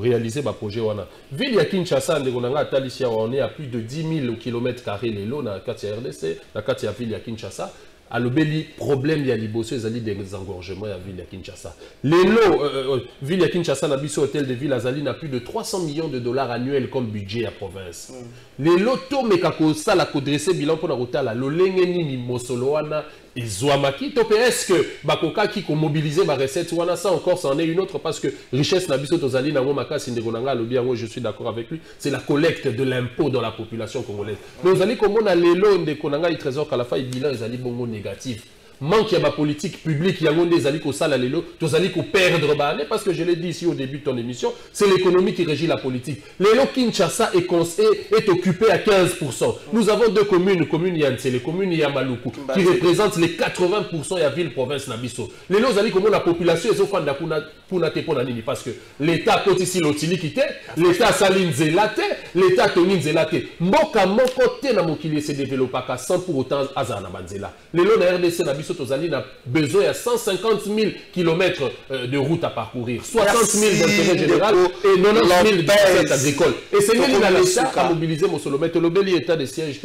réaliser ba projet wana ville ya Kinshasa ndeko nanga talisia on est à plus de 10 000 km² lelo na kati ya RDC na kati ya ville ya Kinshasa à l'obéli problème ya liboso ezali des engorgements ya ville ya Kinshasa lelo ville ya Kinshasa na biso hôtel de ville azali na plus de 300 millions de dollars annuels comme budget à province lelo to mekako sala ko dresser bilan pour na rotala lolenge nini mosolo wana ezwamaki to pe est-ce que bakoka ki ko mobiliser ba recette wana ça encore c'en est une autre parce que richesse na biso tozali na makasi ndeko nanga lobi yango je suis d'accord avec lui c'est la collecte de l'impôt dans la population congolaise nous allons komona lelo ndeko nanga i trésor kalafa bilan ezali bongo négatif manque ya politique publique yango nde ezali ko sala lelo tozali ko perdre bane parce que je l'ai dit ici au début de ton émission c'est l'économie qui régit la politique lelo Kinshasa est occupé à 15%. Nous avons deux communes Yansele, commune Yamaluku qui représentent les 80% ya ville province na biso lelo ezali comme la population ezofanda puna te pona nini parce que l'état côté ici lotili kité l'état salinzela te l'état toninzela te mboka moko te na mokili se développaka sans pour autant azana banzela lelo na RDC na biso tozali na besoin à 150 000 km de route à parcourir 60 000 d'intérêt général et 90 000 d'intérêt agricole et c'est lui qui a l'État à mobiliser mon solo mettre le bel état de siège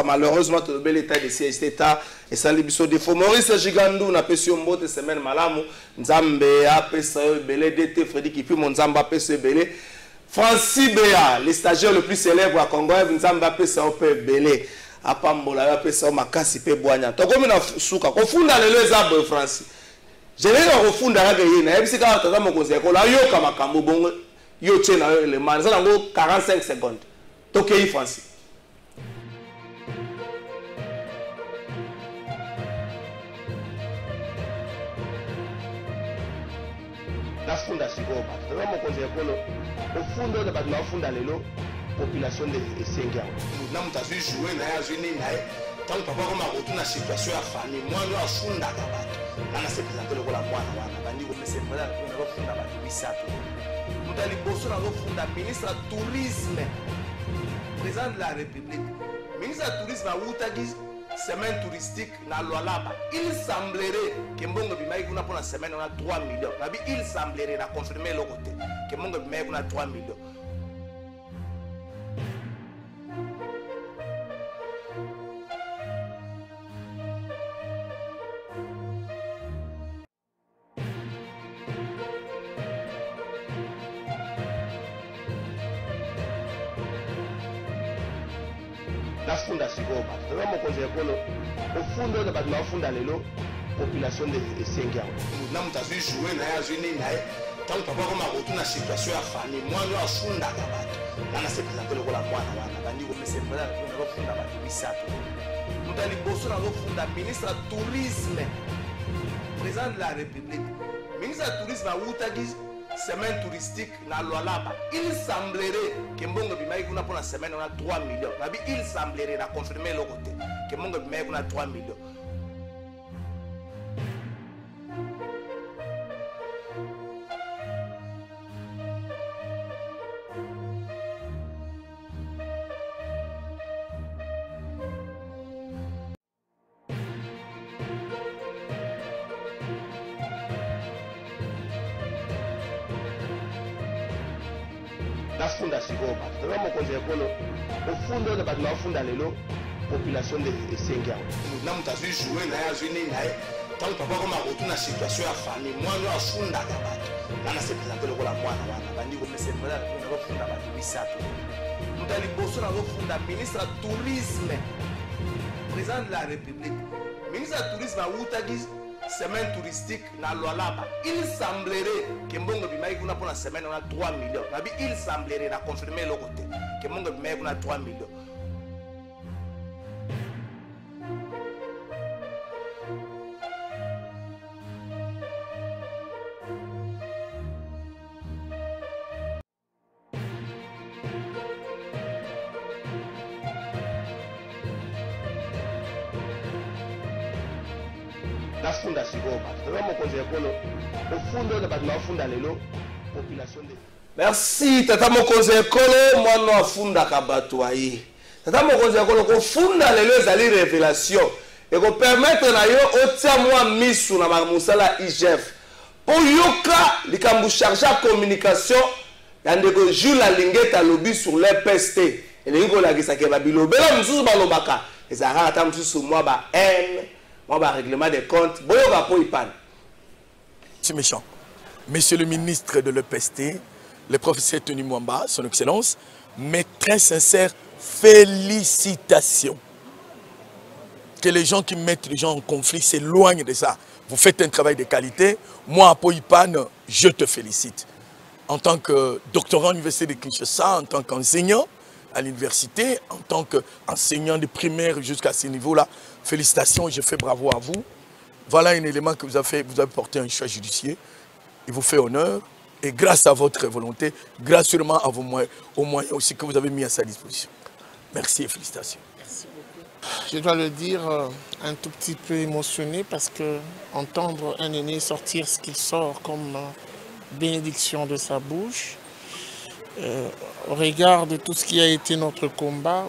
malheureusement le bel état de siège d'état et ça les biso défaut Maurice Gigandou na pesio mbote semaine malamu nzambe apesa belé d'été Frédéric Kipi mon nzamba apesa belé Francis Béa le stagiaire le plus célèbre à Congo nzamba apesa opé belé apambola apesa makasi pe boanya to komi na suka ko funda lelo ezabo Francis je vais le refunda la gagner na ebisi ka tata mokonzi ko la yoka makambo bongo yo tena le manza nango 45 secondes tokei Francis la funda siko ba tata mokonzi ko lo au funda de ba na funda lelo population de Sengia na mutazu jouer na ya zuni na tant papa comme retourne na situation ya famille moi no afunda ka bato ana se présenter le ko la mwana wana bandi ko pese mbala ko funda ba bisato mutali boso na funda ministre tourisme président de la République, ministre du tourisme à Outagis, semaine touristique na Lualaba. Il semblerait que Mbongo Bimaï kuna pour la semaine on a 3 millions. Il semblerait, on a confirmé le côté, que Mbongo Bimaï kuna 3 millions. Funda Sigoba. Tava mokonzi ekolo ofundo na batu bafunda lelo population de Sengia. Na mutazu jouer na ya juni na tant papa koma retourna situation ya famille mwana afunda ka batu. Na se présenter le kola mwana wana bandi ko mese mbala na bafunda batu bisato. Mutali boso na bafunda ministre du tourisme. Président de la République. Ministre du tourisme à Outagis semaine touristique na Lualaba. Il semblerait que Mbongo Bimaï kuna pour la semaine on a 3 millions. Il semblerait, on a confirmé le côté, que Mbongo Bimaï kuna 3 millions. Funda Sigoba. Tava mokonzi ekolo ofundo na batu bafunda lelo population de Sengia. Na mutazu jouer na ya juni na tant papa koma retourna situation ya famille mwana afunda ka batu. Na se présenter le kola mwana wana bandi ko mese mbala na bafunda batu bisato. Mutali boso na bafunda ministre du tourisme. Président de la République. Ministre du tourisme à Outagis semaine touristique na Lualaba. Il semblerait que Mbongo Bimaï kuna pour la semaine on a 3 millions. Il semblerait, on a confirmé le côté, que Mbongo Bimaï kuna 3 millions. La Funda Sigoba. Tava mokonzi ekolo ofundo na batu bafunda lelo population de. Merci tata mokonzi ekolo mwana afunda ka batu ayi. Tata mokonzi ekolo ko funda lelo ezali révélation et ko permettre na yo otia mwa misu na musala IGF. Pour yoka likambu chargé à communication ya ndeko Jules Alingeta lobby sur l'EPST. Et lingo la gisake ba bilobela msusu balobaka. Ezara ata msusu mwa ba N règlement des comptes. C'est méchant. Monsieur le ministre de l'EPST, le professeur Tony Mwamba, son excellence, mes très sincères félicitations. Que les gens qui mettent les gens en conflit s'éloignent de ça. Vous faites un travail de qualité. Moi, à Poipan, je te félicite. En tant que doctorant à l'université de Kinshasa, en tant qu'enseignant à l'université, en tant qu'enseignant de primaire jusqu'à ce niveau-là, félicitations, je fais bravo à vous. Voilà un élément que vous avez porté un choix judiciaire. Il vous fait honneur. Et grâce à votre volonté, grâce sûrement à vos moyens, aux moyens aussi que vous avez mis à sa disposition. Merci et félicitations. Merci beaucoup. Je dois le dire, un tout petit peu émotionné parce que entendre un aîné sortir ce qu'il sort comme bénédiction de sa bouche, au regard de tout ce qui a été notre combat,